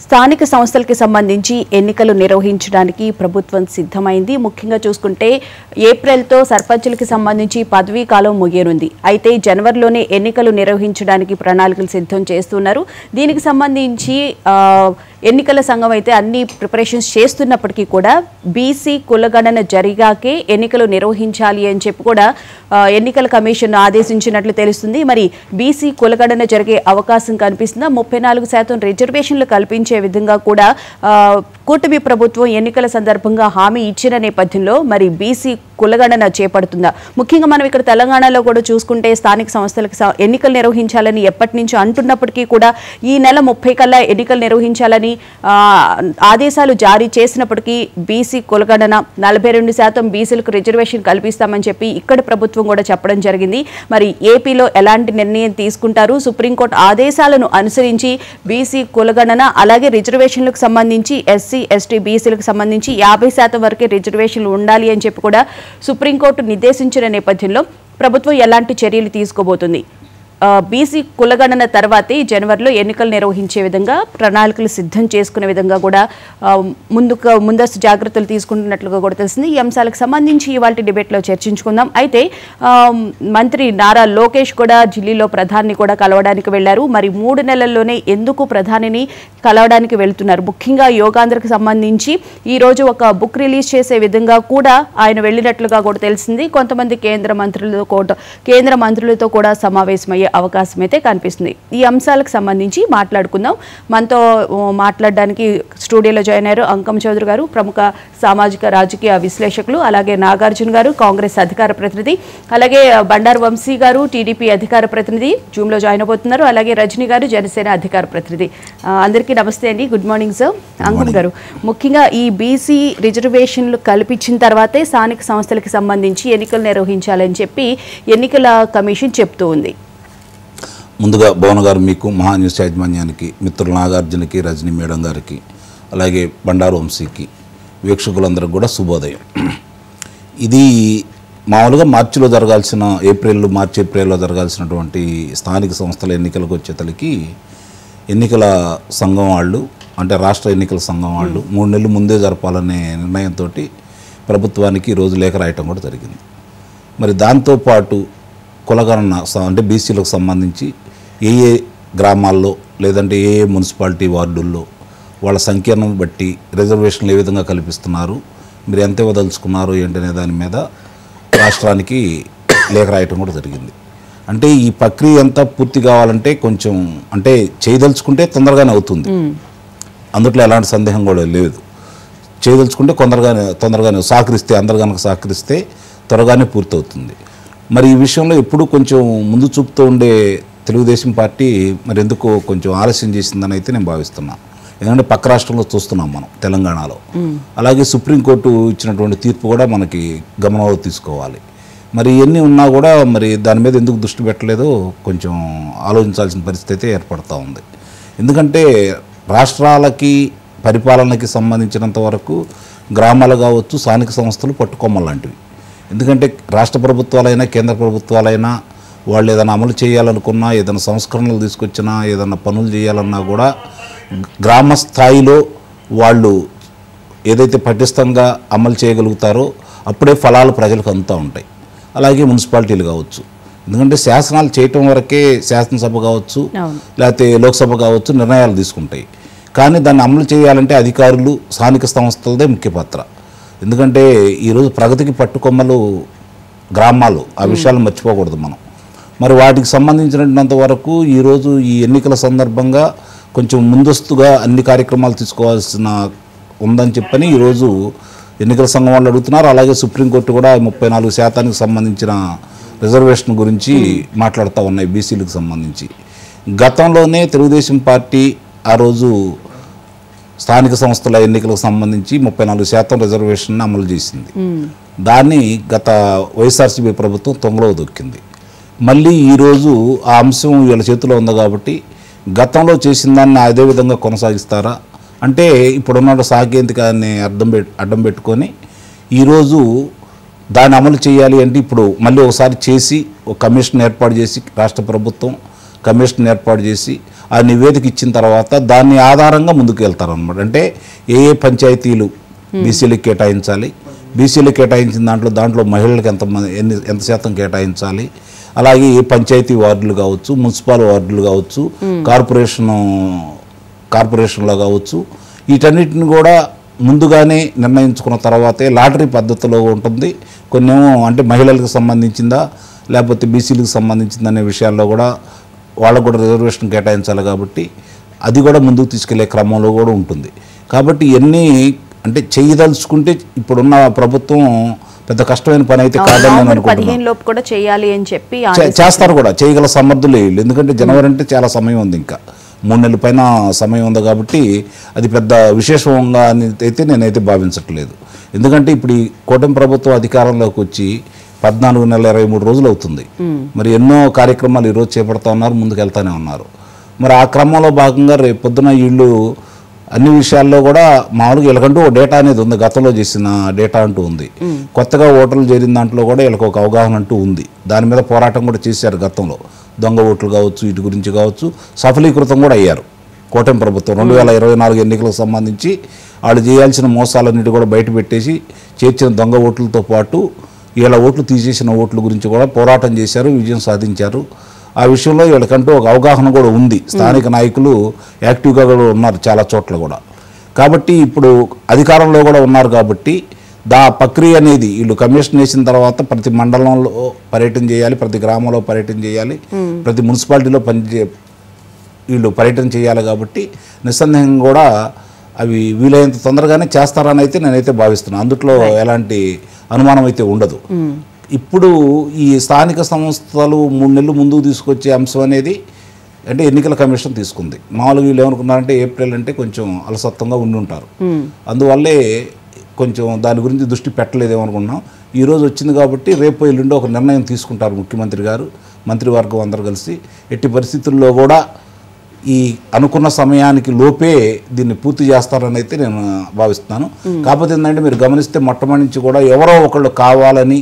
స్థానిక సంస్థలకు సంబంధించి ఎన్నికలు నిర్వహించడానికి ప్రభుత్వం సిద్ధమైంది. ముఖ్యంగా చూసుకుంటే ఏప్రిల్తో సర్పంచులకు సంబంధించి పదవీ కాలం ముగియనుంది. అయితే జనవరిలోనే ఎన్నికలు నిర్వహించడానికి ప్రణాళికలు సిద్ధం చేస్తున్నారు. దీనికి సంబంధించి ఎన్నికల సంఘం అయితే అన్ని ప్రిపరేషన్స్ చేస్తున్నప్పటికీ కూడా బీసీ కులగణన జరిగాకే ఎన్నికలు నిర్వహించాలి అని చెప్పి కూడా ఎన్నికల కమిషన్ ఆదేశించినట్లు తెలుస్తుంది. మరి బీసీ కులగణన జరిగే అవకాశం కనిపిస్తుందా? 34% రిజర్వేషన్లు కల్పించే విధంగా కూడా కూటమి ప్రభుత్వం ఎన్నికల సందర్భంగా హామీ ఇచ్చిన నేపథ్యంలో మరి బీసీ కులగణన చేపడుతుందా? ముఖ్యంగా మనం ఇక్కడ తెలంగాణలో కూడా చూసుకుంటే స్థానిక సంస్థలకు ఎన్నికలు నిర్వహించాలని ఎప్పటి నుంచో అంటున్నప్పటికీ కూడా ఈ నెల 30 కల్లా ఎన్నికలు నిర్వహించాలని ఆదేశాలు జారీ చేసినప్పటికీ బీసీ కులగణన 42% బీసీలకు రిజర్వేషన్ కల్పిస్తామని చెప్పి ఇక్కడ ప్రభుత్వం కూడా చెప్పడం జరిగింది. మరి ఏపీలో ఎలాంటి నిర్ణయం తీసుకుంటారు? సుప్రీంకోర్టు ఆదేశాలను అనుసరించి బీసీ కులగణన అలాగే రిజర్వేషన్లకు సంబంధించి ఎస్సీ ఎస్టీ బీసీలకు సంబంధించి 50% వరకే రిజర్వేషన్లు ఉండాలి అని చెప్పి కూడా సుప్రీంకోర్టు నిర్దేశించిన నేపథ్యంలో ప్రభుత్వం ఎలాంటి చర్యలు తీసుకోబోతుంది? బీసీ కులగణన తర్వాతే జనవరిలో ఎన్నికలు నిర్వహించే విధంగా ప్రణాళికలు సిద్ధం చేసుకునే విధంగా కూడా ముందస్తు జాగ్రత్తలు తీసుకుంటున్నట్లుగా కూడా తెలిసింది. ఈ అంశాలకు సంబంధించి ఇవాళ డిబేట్లో చర్చించుకుందాం. అయితే మంత్రి నారా లోకేష్ కూడా ఢిల్లీలో ప్రధాని కూడా కలవడానికి వెళ్లారు. మరి 3 నెలల్లోనే ఎందుకు ప్రధానిని కలవడానికి వెళ్తున్నారు? ముఖ్యంగా యోగాంధ్రకు సంబంధించి ఈ రోజు ఒక బుక్ రిలీజ్ చేసే విధంగా కూడా ఆయన వెళ్ళినట్లుగా కూడా తెలిసింది. కొంతమంది కేంద్ర మంత్రులతో కూడా సమావేశమయ్యే అవకాశం అయితే కనిపిస్తుంది. ఈ అంశాలకు సంబంధించి మాట్లాడుకుందాం. మనతో మాట్లాడడానికి స్టూడియోలో జాయిన్ అయ్యారు అంకం చౌదరి గారు, ప్రముఖ సామాజిక రాజకీయ విశ్లేషకులు, అలాగే నాగార్జున గారు కాంగ్రెస్ అధికార ప్రతినిధి, అలాగే బండారు వంశీ గారు టీడీపీ అధికార ప్రతినిధి జూమ్ లో జాయిన్ అవబోతున్నారు, అలాగే రజనీ గారు జనసేన అధికార ప్రతినిధి. అందరికీ నమస్తే అండి. Good morning sir. అంకం గారు, ముఖ్యంగా ఈ బీసీ రిజర్వేషన్లు కల్పించిన తర్వాతే స్థానిక సంస్థలకు సంబంధించి ఎన్నికలు నిర్వహించాలని చెప్పి ఎన్నికల కమిషన్ చెప్తూ ఉంది. ముందుగా భవన్ గారు మీకు మహా న్యూస్ యాజమాన్యానికి, మిత్రులు నాగార్జునకి, రజనీ మేడం గారికి, అలాగే బండారు వంశీకి, వీక్షకులందరికీ కూడా శుభోదయం. ఇది మామూలుగా మార్చిలో జరగాల్సిన మార్చి ఏప్రిల్లో జరగాల్సినటువంటి స్థానిక సంస్థల ఎన్నికలకు వచ్చేతలకి ఎన్నికల సంఘం వాళ్ళు, అంటే రాష్ట్ర ఎన్నికల సంఘం వాళ్ళు 3 నెలలు ముందే జరపాలనే నిర్ణయంతో ప్రభుత్వానికి ఈరోజు లేఖ రాయటం కూడా జరిగింది. మరి దాంతోపాటు కులగణన అంటే బీసీలకు సంబంధించి ఏ గ్రామాల్లో లేదంటే ఏ మున్సిపాలిటీ వార్డుల్లో వాళ్ళ సంఖ్యను బట్టి రిజర్వేషన్లు ఏ విధంగా కల్పిస్తున్నారు, మీరు ఎంత ఇవ్వదలుచుకున్నారు ఏంటనే దాని మీద రాష్ట్రానికి లేఖ రాయటం కూడా జరిగింది. అంటే ఈ ప్రక్రియ అంతా పూర్తి కావాలంటే కొంచెం అంటే చేయదలుచుకుంటే తొందరగానే అవుతుంది, అందుట్లో ఎలాంటి సందేహం కూడా లేదు. చేయదలుచుకుంటే తొందరగానే సహకరిస్తే, అందరు కనుక సహకరిస్తే త్వరగానే పూర్తవుతుంది. మరి ఈ విషయంలో ఎప్పుడు కొంచెం ముందు చూపుతూ ఉండే తెలుగుదేశం పార్టీ మరి ఎందుకో కొంచెం ఆలస్యం చేసిందని అయితే నేను భావిస్తున్నాను. ఎందుకంటే పక్క రాష్ట్రంలో చూస్తున్నాం మనం తెలంగాణలో. అలాగే సుప్రీంకోర్టు ఇచ్చినటువంటి తీర్పు కూడా మనకి గమనంలో తీసుకోవాలి. మరి ఇవన్నీ ఉన్నా కూడా మరి దాని మీద ఎందుకు దృష్టి పెట్టలేదో కొంచెం ఆలోచించాల్సిన పరిస్థితి ఏర్పడుతూ ఉంది. ఎందుకంటే రాష్ట్రాలకి పరిపాలనకి సంబంధించినంత వరకు గ్రామాలు కావచ్చు, స్థానిక సంస్థలు పట్టుకొమ్మలు లాంటివి. ఎందుకంటే రాష్ట్ర ప్రభుత్వాలైనా కేంద్ర ప్రభుత్వాలైనా వాళ్ళు ఏదైనా అమలు చేయాలనుకున్నా, ఏదైనా సంస్కరణలు తీసుకొచ్చినా, ఏదైనా పనులు చేయాలన్నా కూడా గ్రామ స్థాయిలో వాళ్ళు ఏదైతే పటిష్టంగా అమలు చేయగలుగుతారో అప్పుడే ఫలాలు ప్రజలకు అందుతూ ఉంటాయి. అలాగే మున్సిపాలిటీలు కావచ్చు, ఎందుకంటే శాసనాలు చేయటం వరకే శాసనసభ కావచ్చు లేకపోతే లోక్సభ కావచ్చు నిర్ణయాలు తీసుకుంటాయి. కానీ దాన్ని అమలు చేయాలంటే అధికారులు, స్థానిక సంస్థలదే ముఖ్య పాత్ర. ఎందుకంటే ఈరోజు ప్రగతికి పట్టుకొమ్మలు గ్రామాలు, ఆ విషయాలు మర్చిపోకూడదు మనం. మరి వాటికి సంబంధించినంత వరకు ఈరోజు ఈ ఎన్నికల సందర్భంగా కొంచెం ముందస్తుగా అన్ని కార్యక్రమాలు తీసుకోవాల్సిన ఉందని చెప్పని ఈరోజు ఎన్నికల సంఘం వాళ్ళు అడుగుతున్నారు. అలాగే సుప్రీంకోర్టు కూడా 34% సంబంధించిన రిజర్వేషన్ గురించి మాట్లాడుతూ ఉన్నాయి బీసీలకు సంబంధించి. గతంలోనే తెలుగుదేశం పార్టీ ఆ రోజు స్థానిక సంస్థల ఎన్నికలకు సంబంధించి 34% రిజర్వేషన్ అమలు చేసింది. దాన్ని గత వైఎస్ఆర్సీపీ ప్రభుత్వం తొంగలో దొక్కింది. మళ్ళీ ఈరోజు ఆ అంశం వీళ్ళ చేతిలో ఉంది కాబట్టి గతంలో చేసిన దాన్ని అదే విధంగా కొనసాగిస్తారా అంటే ఇప్పుడున్న సాంకేతికాన్ని అడ్డం పెట్టుకొని ఈరోజు దాన్ని అమలు చేయాలి అంటే ఇప్పుడు మళ్ళీ ఒకసారి చేసి ఒక కమిషన్ ఏర్పాటు చేసి రాష్ట్ర ప్రభుత్వం కమిషన్ ఏర్పాటు చేసి ఆ నివేదిక ఇచ్చిన తర్వాత దాన్ని ఆధారంగా ముందుకు వెళ్తారనమాట. అంటే ఏ ఏ పంచాయతీలు బీసీలకు కేటాయించాలి, బీసీలకు కేటాయించిన దాంట్లో మహిళలకు ఎంత శాతం కేటాయించాలి, అలాగే ఏ పంచాయతీ వార్డులు కావచ్చు, మున్సిపల్ వార్డులు కావచ్చు, కార్పొరేషన్లో కావచ్చు, వీటన్నిటిని కూడా ముందుగానే నిర్ణయించుకున్న తర్వాతే లాటరీ పద్ధతిలో ఉంటుంది. కొన్నేమో అంటే మహిళలకు సంబంధించిందా లేకపోతే బీసీలకు సంబంధించిందా అనే విషయాల్లో కూడా వాళ్ళకు కూడా రిజర్వేషన్ కేటాయించాలి కాబట్టి అది కూడా ముందుకు తీసుకెళ్లే క్రమంలో కూడా ఉంటుంది. కాబట్టి ఇవన్నీ అంటే చేయదలుచుకుంటే ఇప్పుడున్న ప్రభుత్వం పెద్ద కష్టమైన పని అయితే కాదని నేను అనుకుంటున్నాను. చేస్తారు కూడా, చేయగల సమర్థులే వీళ్ళు. ఎందుకంటే జనవరి అంటే చాలా సమయం ఉంది, ఇంకా 3 నెలల పైన సమయం ఉంది కాబట్టి అది పెద్ద విశేషంగా అయితే నేనైతే భావించట్లేదు. ఎందుకంటే ఇప్పుడు ఈ కూటమి ప్రభుత్వం అధికారంలోకి వచ్చి 14 నెలల 23 రోజులు అవుతుంది. మరి ఎన్నో కార్యక్రమాలు ఈరోజు చేపడతా ఉన్నారు, ముందుకు వెళ్తానే ఉన్నారు. మరి ఆ క్రమంలో భాగంగా రేపు పొద్దున వీళ్ళు అన్ని విషయాల్లో కూడా మామూలుగా వీళ్ళకంటూ ఒక డేటా అనేది ఉంది, గతంలో చేసిన డేటా అంటూ ఉంది. కొత్తగా ఓటర్లు చేరిన దాంట్లో కూడా వీళ్ళకి ఒక అవగాహన అంటూ ఉంది. దాని మీద పోరాటం కూడా చేశారు గతంలో. దొంగ ఓట్లు కావచ్చు, వీటి గురించి కావచ్చు, సఫలీకృతం కూడా అయ్యారు కూటమి ప్రభుత్వం. 2024 ఎన్నికలకు సంబంధించి వాళ్ళు చేయాల్సిన మోసాలన్నిటి కూడా బయట పెట్టేసి చేర్చిన దొంగ ఓట్లతో పాటు వీళ్ళ ఓట్లు తీసేసిన ఓట్ల గురించి కూడా పోరాటం చేశారు, విజయం సాధించారు. ఆ విషయంలో వీళ్ళకంటూ ఒక అవగాహన కూడా ఉంది. స్థానిక నాయకులు యాక్టివ్గా కూడా ఉన్నారు చాలా చోట్ల కూడా. కాబట్టి ఇప్పుడు అధికారంలో కూడా ఉన్నారు కాబట్టి ప్రక్రియ అనేది వీళ్ళు కమిషన్ వేసిన తర్వాత ప్రతి మండలంలో పర్యటన చేయాలి, ప్రతి గ్రామంలో పర్యటన చేయాలి, ప్రతి మున్సిపాలిటీలో వీళ్ళు పర్యటన చేయాలి. కాబట్టి నిస్సందేహంగా కూడా అవి వీలైనంత తొందరగానే చేస్తారని అయితే నేనైతే భావిస్తున్నాను. అందుట్లో ఎలాంటి అనుమానం అయితే ఉండదు. ఇప్పుడు ఈ స్థానిక సంస్థలు 3 నెలలు ముందుకు తీసుకొచ్చే అంశం అనేది అంటే ఎన్నికల కమిషన్ తీసుకుంది. మామూలుగా వీళ్ళు ఏమనుకున్నారంటే ఏప్రిల్ అంటే కొంచెం అలసత్వంగా ఉండి ఉంటారు, అందువల్లే కొంచెం దాని గురించి దృష్టి పెట్టలేదేమనుకున్నాం. ఈరోజు వచ్చింది కాబట్టి రేపు ఎల్లుండి ఒక నిర్ణయం తీసుకుంటారు ముఖ్యమంత్రి గారు, మంత్రివర్గం అందరూ కలిసి. ఎట్టి పరిస్థితుల్లో కూడా ఈ అనుకున్న సమయానికి లోపే దీన్ని పూర్తి చేస్తారని అయితే నేను భావిస్తున్నాను. కాకపోతే ఏంటంటే మీరు గమనిస్తే మొట్టమొదటి నుంచి కూడా ఎవరో ఒకళ్ళు కావాలని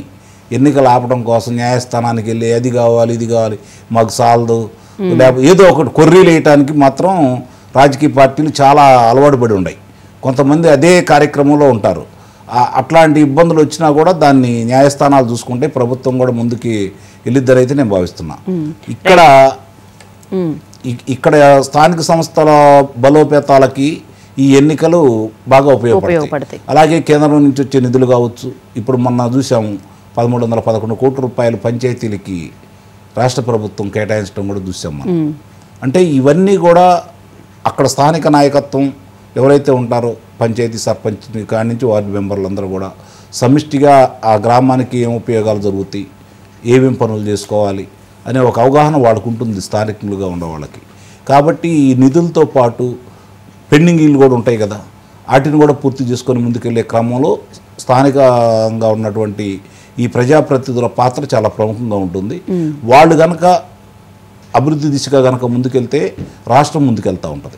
ఎన్నికలు ఆపడం కోసం న్యాయస్థానానికి వెళ్ళి అది కావాలి ఇది కావాలి మాకు సాలదు లేకపోతే ఏదో ఒకటి కొర్రీలు వేయటానికి మాత్రం రాజకీయ పార్టీలు చాలా అలవాటు పడి ఉన్నాయి. కొంతమంది అదే కార్యక్రమంలో ఉంటారు. అట్లాంటి ఇబ్బందులు వచ్చినా కూడా దాన్ని న్యాయస్థానాలు చూసుకుంటే ప్రభుత్వం కూడా ముందుకి వెళ్ళిద్దరైతే నేను భావిస్తున్నా. ఇక్కడ స్థానిక సంస్థల బలోపేతాలకి ఈ ఎన్నికలు బాగా ఉపయోగపడతాయి. అలాగే కేంద్రం నుంచి వచ్చే నిధులు కావచ్చు. ఇప్పుడు మొన్న చూసాము 1311 కోట్ల రూపాయలు పంచాయతీలకి రాష్ట్ర ప్రభుత్వం కేటాయించడం కూడా చూసాం మనం. అంటే ఇవన్నీ కూడా అక్కడ స్థానిక నాయకత్వం ఎవరైతే ఉంటారో పంచాయతీ సర్పంచ్ కాడి నుంచి వార్డు మెంబర్లందరూ కూడా సమిష్టిగా ఆ గ్రామానికి ఏం ఉపయోగాలు జరుగుతాయి, ఏమేం పనులు చేసుకోవాలి అనే ఒక అవగాహన వాళ్ళకు ఉంటుంది స్థానికులుగా ఉన్న వాళ్ళకి. కాబట్టి ఈ నిధులతో పాటు పెండింగ్లు కూడా ఉంటాయి కదా, వాటిని కూడా పూర్తి చేసుకొని ముందుకెళ్ళే క్రమంలో స్థానికంగా ఉన్నటువంటి ఈ ప్రజాప్రతినిధుల పాత్ర చాలా ప్రముఖంగా ఉంటుంది. వాళ్ళు కనుక అభివృద్ధి దిశగా కనుక ముందుకెళ్తే రాష్ట్రం ముందుకెళ్తూ ఉంటుంది.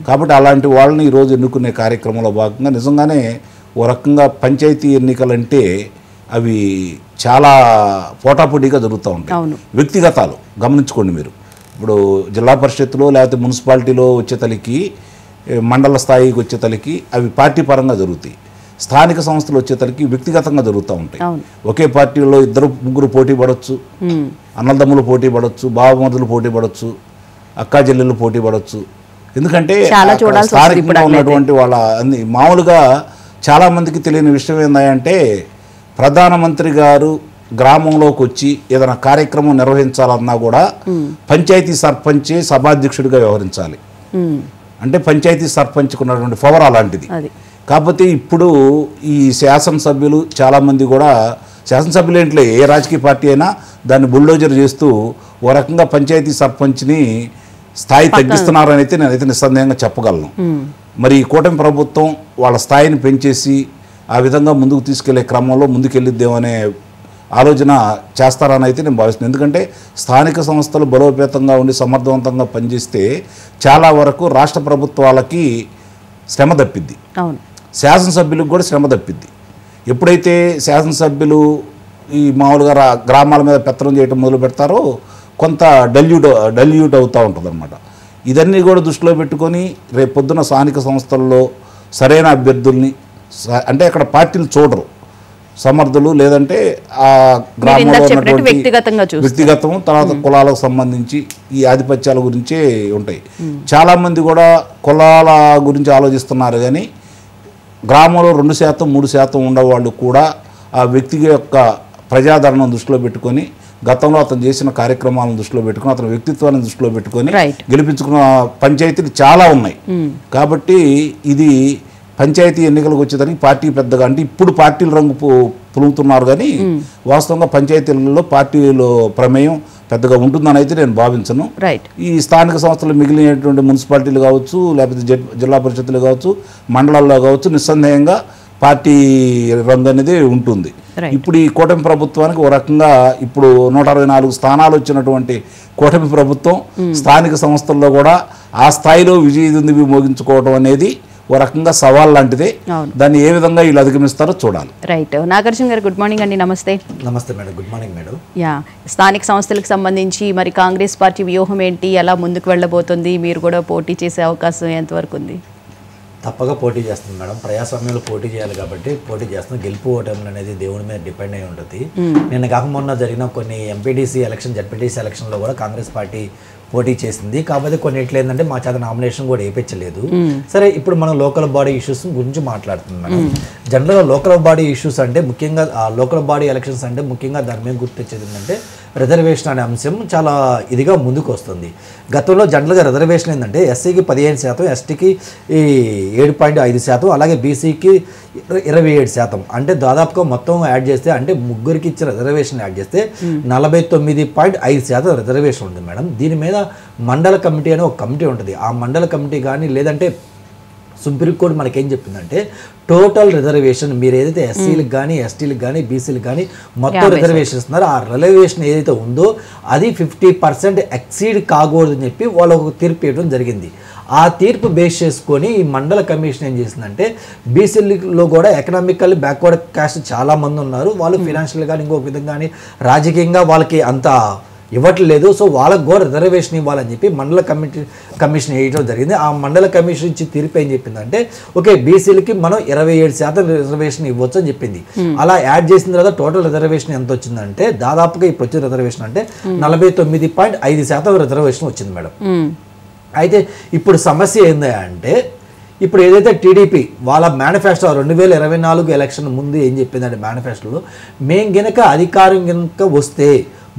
కాబట్టి అలాంటి వాళ్ళని ఈరోజు ఎన్నుకునే కార్యక్రమంలో భాగంగా నిజంగానే ఓ రకంగా పంచాయతీ ఎన్నికలంటే అవి చాలా పోటాపోటీగా జరుగుతూ ఉంటాయి. వ్యక్తిగతాలు గమనించుకోండి మీరు. ఇప్పుడు జిల్లా పరిషత్తులో లేకపోతే మున్సిపాలిటీలో వచ్చే తలికి, మండల స్థాయికి వచ్చే తలికి అవి పార్టీ పరంగా జరుగుతాయి. స్థానిక సంస్థలు వచ్చేతలకి వ్యక్తిగతంగా జరుగుతూ ఉంటాయి. ఒకే పార్టీలో 2-3 పోటీ పడవచ్చు, అన్నదమ్ములు పోటీ పడవచ్చు, బావమరుదులు పోటీ పడవచ్చు, అక్కా చెల్లెళ్ళు పోటీ పడవచ్చు. ఎందుకంటే స్థానికంగా ఉన్నటువంటి వాళ్ళ అన్ని మామూలుగా చాలామందికి తెలియని విషయం ఏంటంటే ప్రధానమంత్రి గారు గ్రామంలోకి వచ్చి ఏదైనా కార్యక్రమం నిర్వహించాలన్నా కూడా పంచాయతీ సర్పంచే సభాధ్యక్షుడిగా వ్యవహరించాలి. అంటే పంచాయతీ సర్పంచ్కు ఉన్నటువంటి పవర్ అలాంటిది. కాకపోతే ఇప్పుడు ఈ శాసనసభ్యులు చాలామంది కూడా శాసనసభ్యులు ఏంట్లే ఏ రాజకీయ పార్టీ అయినా దాన్ని బుల్డోజర్ చేస్తూ ఓ రకంగా పంచాయతీ సర్పంచ్ని స్థాయి తగ్గిస్తున్నారని అయితే నేనైతే నిస్సందేహంగా చెప్పగలను. మరి ఈ కూటమి ప్రభుత్వం వాళ్ళ స్థాయిని పెంచేసి ఆ విధంగా ముందుకు తీసుకెళ్లే క్రమంలో ముందుకెళ్ళిద్దేమనే ఆలోచన చేస్తారని అయితే నేను భావిస్తున్నాను. ఎందుకంటే స్థానిక సంస్థలు బలోపేతంగా ఉండి సమర్థవంతంగా పనిచేస్తే చాలా వరకు రాష్ట్ర ప్రభుత్వాలకి శ్రమ తప్పిద్ది, శాసనసభ్యులకు కూడా శ్రమ తప్పిద్ది. ఎప్పుడైతే శాసనసభ్యులు ఈ మామూలుగా గ్రామాల మీద పెత్తనం చేయడం మొదలు పెడతారో కొంత డల్యూట్ అవుతూ ఉంటుంది అనమాట. ఇదన్నీ కూడా దృష్టిలో పెట్టుకొని రేపు పొద్దున స్థానిక సంస్థల్లో సరైన అభ్యర్థుల్ని అంటే అక్కడ పార్టీలు చూడరు, సమర్థులు లేదంటే ఆ గ్రామంలో ఉన్నటువంటి వ్యక్తిగతం, తర్వాత కులాలకు సంబంధించి ఈ ఆధిపత్యాల గురించే ఉంటాయి. చాలామంది కూడా కులాల గురించి ఆలోచిస్తున్నారు, కానీ గ్రామంలో 2%, 3% ఉండేవాళ్ళు కూడా ఆ వ్యక్తి యొక్క ప్రజాదరణను దృష్టిలో పెట్టుకొని, గతంలో అతను చేసిన కార్యక్రమాలను దృష్టిలో పెట్టుకొని, అతని వ్యక్తిత్వాన్ని దృష్టిలో పెట్టుకొని గెలిపించుకున్న పంచాయతీలు చాలా ఉన్నాయి. కాబట్టి ఇది పంచాయతీ ఎన్నికలకు వచ్చేదానికి పార్టీ పెద్దగా అంటే ఇప్పుడు పార్టీల రంగు పులుగుతున్నారు, కానీ వాస్తవంగా పంచాయతీలలో పార్టీలో ప్రమేయం పెద్దగా ఉంటుందని అయితే నేను భావించను. ఈ స్థానిక సంస్థలు మిగిలినటువంటి మున్సిపాలిటీలు కావచ్చు, లేకపోతే జిల్లా పరిషత్తులు కావచ్చు, మండలాల్లో కావచ్చు, నిస్సందేహంగా పార్టీ రంగు అనేది ఉంటుంది. ఇప్పుడు ఈ కూటమి ప్రభుత్వానికి ఓ రకంగా ఇప్పుడు 164 స్థానాలు వచ్చినటువంటి కూటమి ప్రభుత్వం స్థానిక సంస్థల్లో కూడా ఆ స్థాయిలో విజయదుందుబి మోగించుకోవడం అనేది ఓ రకంగా సవాల్ లాంటిదే. దాన్ని ఏ విధంగా వీళ్ళు అధిగమిస్తారో చూడాలి. రైట్. నాగార్జున గారు గుడ్ మార్నింగ్ అండి. నమస్తే. నమస్తే మేడం. Good morning madam. స్థానిక సంస్థలకు సంబంధించి మరి కాంగ్రెస్ పార్టీ వ్యూహం ఏంటి, ఎలా ముందుకు వెళ్ళబోతుంది? మీరు కూడా పోటీ చేసే అవకాశం ఎంతవరకు ఉంది? తప్పగా పోటీ చేస్తుంది మేడం. ప్రజాస్వామ్యంలో పోటీ చేయాలి కాబట్టి పోటీ చేస్తుంది. గెలుపు ఓటములు అనేది దేవుడి మీద డిపెండ్ అయి ఉంటుంది. నిన్న కాక మొన్న జరిగిన కొన్ని ఎంపీటీసీ ఎలక్షన్, జడ్పీటీసీ ఎలక్షన్లో కూడా కాంగ్రెస్ పార్టీ పోటీ చేసింది. కాకపోతే కొన్ని ఏంటంటే మా చేత నామినేషన్ కూడా వేయించలేదు. సరే, ఇప్పుడు మనం లోకల్ బాడీ ఇష్యూస్ గురించి మాట్లాడుతున్నాం మేడం. జనరల్గా లోకల్ బాడీ ఇష్యూస్ అంటే ముఖ్యంగా లోకల్ బాడీ ఎలక్షన్స్ అంటే ముఖ్యంగా దాని మీద గుర్తొచ్చేది ఏంటంటే రిజర్వేషన్ అనే అంశం చాలా ఇదిగా ముందుకు వస్తుంది. గతంలో జనరల్గా రిజర్వేషన్ ఏంటంటే ఎస్సీకి 15%, ఎస్టీకి 7.5%, అలాగే బీసీకి 27%. అంటే దాదాపుగా మొత్తం యాడ్ చేస్తే అంటే ముగ్గురికి ఇచ్చిన రిజర్వేషన్ యాడ్ చేస్తే 49.5% రిజర్వేషన్ ఉంది మేడం. దీని మీద మండల కమిటీ అనే ఒక కమిటీ ఉంటుంది. ఆ మండల కమిటీ కానీ లేదంటే సుప్రీంకోర్టు మనకేం చెప్పిందంటే టోటల్ రిజర్వేషన్ మీరు ఏదైతే ఎస్సీలకు కానీ ఎస్టీలకు కానీ బీసీలకు కానీ మొత్తం రిజర్వేషన్ ఇస్తున్నారో ఆ రిజర్వేషన్ ఏదైతే ఉందో అది 50% ఎక్సీడ్ కాకూడదని చెప్పి వాళ్ళు ఒక తీర్పు ఇవ్వడం జరిగింది. ఆ తీర్పు బేస్ చేసుకొని ఈ మండల కమిషన్ ఏం చేసిందంటే బీసీలో కూడా ఎకనామికల్లీ బ్యాక్వర్డ్ కాస్ట్ చాలామంది ఉన్నారు. వాళ్ళు ఫినాన్షియల్ కానీ ఇంకొక విధంగా కానీ రాజకీయంగా వాళ్ళకి అంత ఇవ్వట్లేదు. సో వాళ్ళకు కూడా రిజర్వేషన్ ఇవ్వాలని చెప్పి మండల కమిషన్ వేయడం జరిగింది. ఆ మండల కమిషన్ ఇచ్చి తీర్పు ఏం చెప్పిందంటే ఓకే బీసీలకి మనం 27% రిజర్వేషన్ ఇవ్వచ్చు అని చెప్పింది. అలా యాడ్ చేసిన తర్వాత టోటల్ రిజర్వేషన్ ఎంత వచ్చిందంటే దాదాపుగా ఇప్పుడు వచ్చిన రిజర్వేషన్ అంటే 49.5% రిజర్వేషన్ వచ్చింది మేడం. అయితే ఇప్పుడు సమస్య ఏంది అంటే ఇప్పుడు ఏదైతే టీడీపీ వాళ్ళ మేనిఫెస్టో 2024 ఎలక్షన్ ముందు ఏం చెప్పిందంటే మేనిఫెస్టోలో మేము గనక అధికారం కనుక వస్తే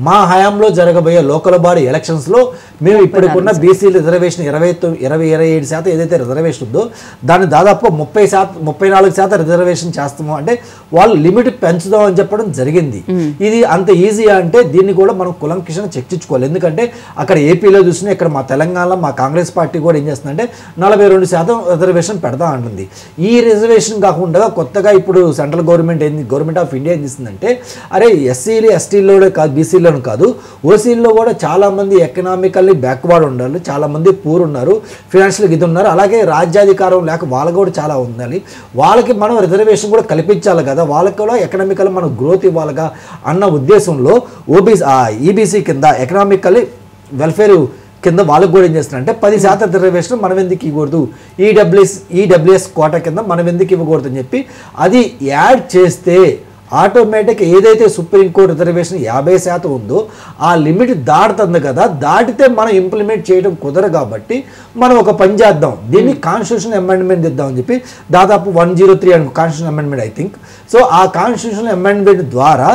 మా హయాంలో జరగబోయే లోకల్ బాడీ ఎలక్షన్స్లో మేము ఇప్పటికున్న బీసీ రిజర్వేషన్ 27% ఏదైతే రిజర్వేషన్ ఉందో దాన్ని దాదాపు 34% రిజర్వేషన్ చేస్తాము అంటే వాళ్ళు లిమిట్ పెంచుదాం అని చెప్పడం జరిగింది. ఇది అంత ఈజీ అంటే దీన్ని కూడా మనం కులంకిషణ చర్చించుకోవాలి. ఎందుకంటే అక్కడ ఏపీలో చూసినా ఇక్కడ మా తెలంగాణలో మా కాంగ్రెస్ పార్టీ కూడా ఏం చేస్తుందంటే 42% రిజర్వేషన్ పెడతా అంటుంది. ఈ రిజర్వేషన్ కాకుండా కొత్తగా ఇప్పుడు సెంట్రల్ గవర్నమెంట్ ఆఫ్ ఇండియా ఏం చేస్తుందంటే అరే ఎస్సీలు ఎస్టీలో కాదు బీసీలో కాదు ఓసీల్లో కూడా చాలా మంది ఎకనామికల్లీ బ్యాక్వర్డ్ ఉండాలి, చాలా మంది పూర్ ఉన్నారు, ఫినాన్షియల్ ఇది ఉన్నారు, అలాగే రాజ్యాధికారం లేక వాళ్ళకు కూడా చాలా ఉండాలి. వాళ్ళకి మనం రిజర్వేషన్ కూడా కల్పించాలి కదా, వాళ్ళకి కూడా ఎకనామికల్ మనం గ్రోత్ ఇవ్వాలిగా అన్న ఉద్దేశంలో ఈబీసీ కింద ఎకనామికల్లీ వెల్ఫేర్ కింద వాళ్ళకు కూడా ఏం చేస్తున్నారంటే 10% రిజర్వేషన్ మనం ఎందుకు ఇవ్వకూడదు, ఈడబ్ల్యూఎస్ కోటా కింద మనం ఎందుకు ఇవ్వకూడదు అని చెప్పి అది యాడ్ చేస్తే ఆటోమేటిక్ ఏదైతే సుప్రీంకోర్టు రిజర్వేషన్ 50% ఉందో ఆ లిమిట్ దాటుతుంది కదా, దాటితే మనం ఇంప్లిమెంట్ చేయడం కుదరదు. కాబట్టి మనం ఒక పని చేద్దాం, దీన్ని కాన్స్టిట్యూషన్ అమెండ్మెంట్ ఇద్దామని చెప్పి దాదాపు 103 అని constitution amendment I think. So ఆ కాన్స్టిట్యూషన్ అమెండ్మెంట్ ద్వారా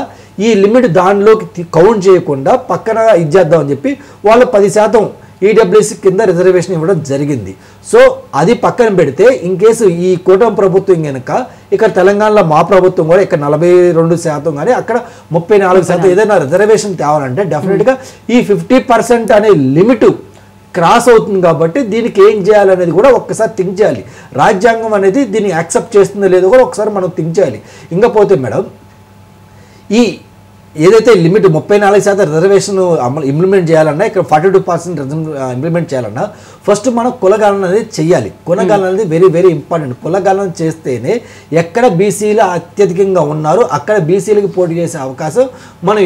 ఈ లిమిట్ దానిలోకి కౌంట్ చేయకుండా పక్కన ఇచ్చేద్దామని చెప్పి వాళ్ళు 10% ఈడబ్ల్యూసీ కింద రిజర్వేషన్ ఇవ్వడం జరిగింది. సో అది పక్కన పెడితే ఇన్ కేసు ఈ కూటమి ప్రభుత్వం కనుక ఇక్కడ తెలంగాణలో మా ప్రభుత్వం కూడా ఇక్కడ 42% కానీ అక్కడ 34% ఏదైనా రిజర్వేషన్ తేవాలంటే డెఫినెట్గా ఈ 50% అనే లిమిట్ క్రాస్ అవుతుంది. కాబట్టి దీనికి ఏం చేయాలనేది కూడా ఒక్కసారి థింక్ చేయాలి. రాజ్యాంగం అనేది దీన్ని యాక్సెప్ట్ చేస్తుందో లేదో కూడా ఒకసారి మనం థింక్ చేయాలి. ఇంకపోతే మేడం ఈ ఏదైతే లిమిట్ 34% రిజర్వేషన్ ఇంప్లిమెంట్ చేయాలన్నా ఇక్కడ 42% ఇంప్లిమెంట్ చేయాలన్నా ఫస్ట్ మనం కులగణన అనేది చెయ్యాలి. కులగణన అనేది వెరీ వెరీ ఇంపార్టెంట్. కులగణన చేస్తేనే ఎక్కడ బీసీలు అత్యధికంగా ఉన్నారు అక్కడ బీసీలకు పోటీ చేసే అవకాశం మనం